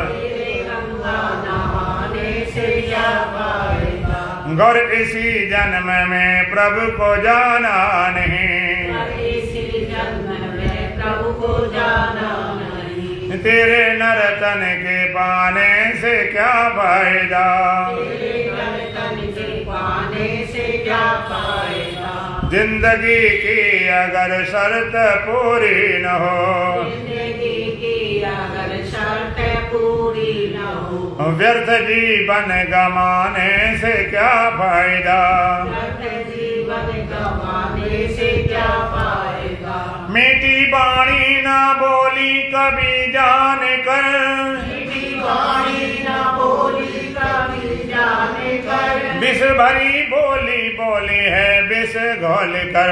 तेरे गंगा नहाने से क्या फायदा, गौर इसी जन्म में प्रभु को जाना नहीं, अगर इसी जन्म में प्रभु को जाना नहीं, तेरे नर्तन के पाने से क्या फायदा, तेरे नर्तन के पाने से क्या फायदा, जिंदगी की अगर शर्त पूरी न हो, जिंदगी की अगर शर्त पूरी न हो, व्यर्थ जीवन गंवाने से क्या फायदा, व्यर्थ जीवन गंवाने से क्या फायदा, मीठी बाणी ना बोली कभी जाने कर, मीठी वाणी न बोली कभी जाने कर, विष भरी बोली बोली है विष घोल कर,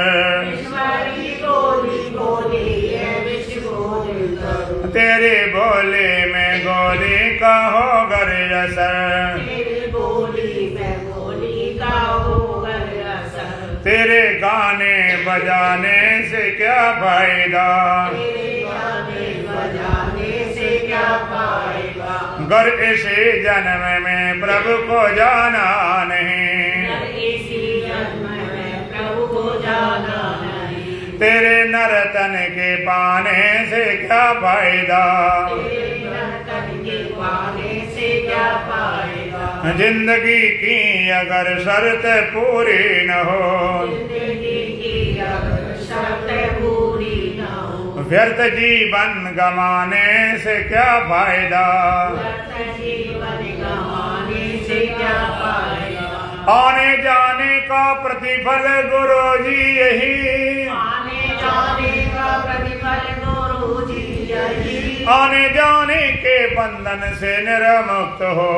ईश्वरी बोली बोली है विष घोल कर, तेरे बोले में गोली का होगर असर, तेरी बोली में बोली का होगा असर, तेरे गाने बजाने से क्या फायदा, तेरे गाने बजाने से क्या पाएगा, गर इसी जन्म में प्रभु को जाना नहीं, अगर इसी जन्म में प्रभु को जाना नहीं, तेरे नर्तन के पाने से क्या फायदा, तेरे नर्तन के पाने से क्या पाएगा, जिंदगी की अगर शर्त पूरी न हो, जिंदगी की अगर शर्त पूरी न हो, व्यर्थ जीवन गमाने से क्या फायदा, व्यर्थ जीवन गंवाने से क्या पाएगा, आने जाने का प्रतिफल गुरु जी यही, आने जाने का प्रतिफल गुरु जी यही, आने जाने के बंधन से निर्मुक्त हो,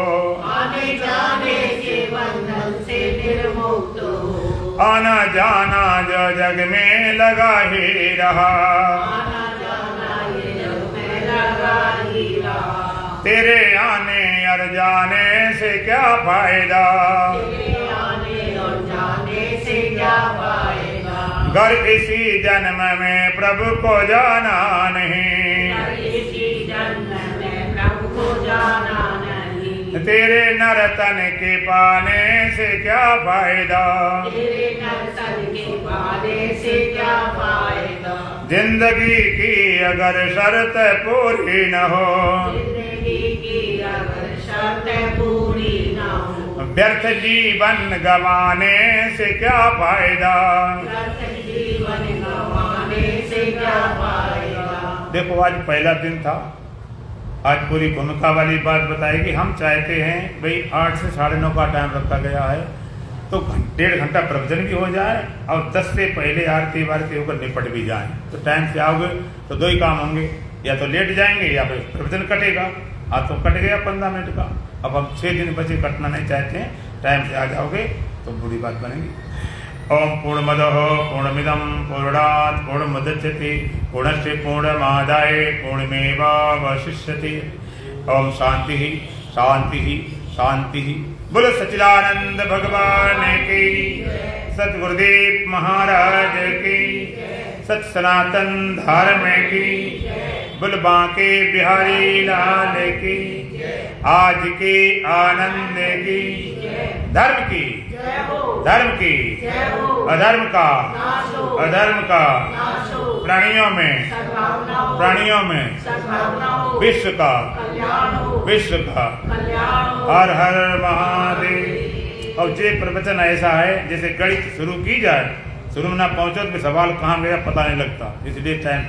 आने जाने के बंधन से निर्मुक्त हो, आना जाना जो जग में लगा ही रहा, आना जाना ये जग में लगा ही रहा, तेरे आने और जाने से क्या फायदा, तेरे आने और जाने से क्या पाएगा, घर इसी जन्म में प्रभु को जाना नहीं, अगर इसी जन्म में प्रभु को जाना नहीं, तेरे नर्तन के पाने से क्या फायदा, तेरे नर्तन के पाने से क्या पाएगा, जिंदगी की अगर शर्त पूरी न हो, जिंदगी की अगर शर्त पूरी न हो, व्यर्थ जीवन गवाने से क्या फायदा, व्यर्थ जीवन गंवाने से क्या पाएगा, देखो आज पहला दिन था, आज पूरी भूमिका वाली बात बताएगी। हम चाहते हैं भाई 8 से 9:30 का टाइम रखा गया है, तो 1.5 घंटा प्रवचन भी हो जाए और 10 से पहले आरती वारती होकर निपट भी जाए। तो टाइम से आओगे तो 2 ही काम होंगे, या तो लेट जाएंगे या फिर प्रवचन कटेगा। आज तो कट गया 15 मिनट का, अब हम 6 दिन बचे कटना नहीं चाहते हैं। टाइम से आ जाओगे तो बुरी बात बनेगी। ओम पूर्णमदः पूर्णमिदं पूर्णात् पूर्णमुदच्यते पूर्णस्य पूर्णमादाय पूर्णमेवावशिष्यते। ओम शांति शांति शांति। बोलो सच्चिदानंद भगवान की, सतगुरुदेव महाराज की, सत सनातन धर्म की, बोल बांके बिहारी लाल की, आज के आनंद की, धर्म की, धर्म की, अधर्म का, अधर्म का, प्राणियों में, प्राणियों में, विश्व का, विश्व का, हर हर महादेव। और ये प्रवचन ऐसा है जैसे गणित शुरू की जाए, शुरू में ना पहुंचो तो सवाल कहाँ गया पता नहीं लगता, इसलिए टाइम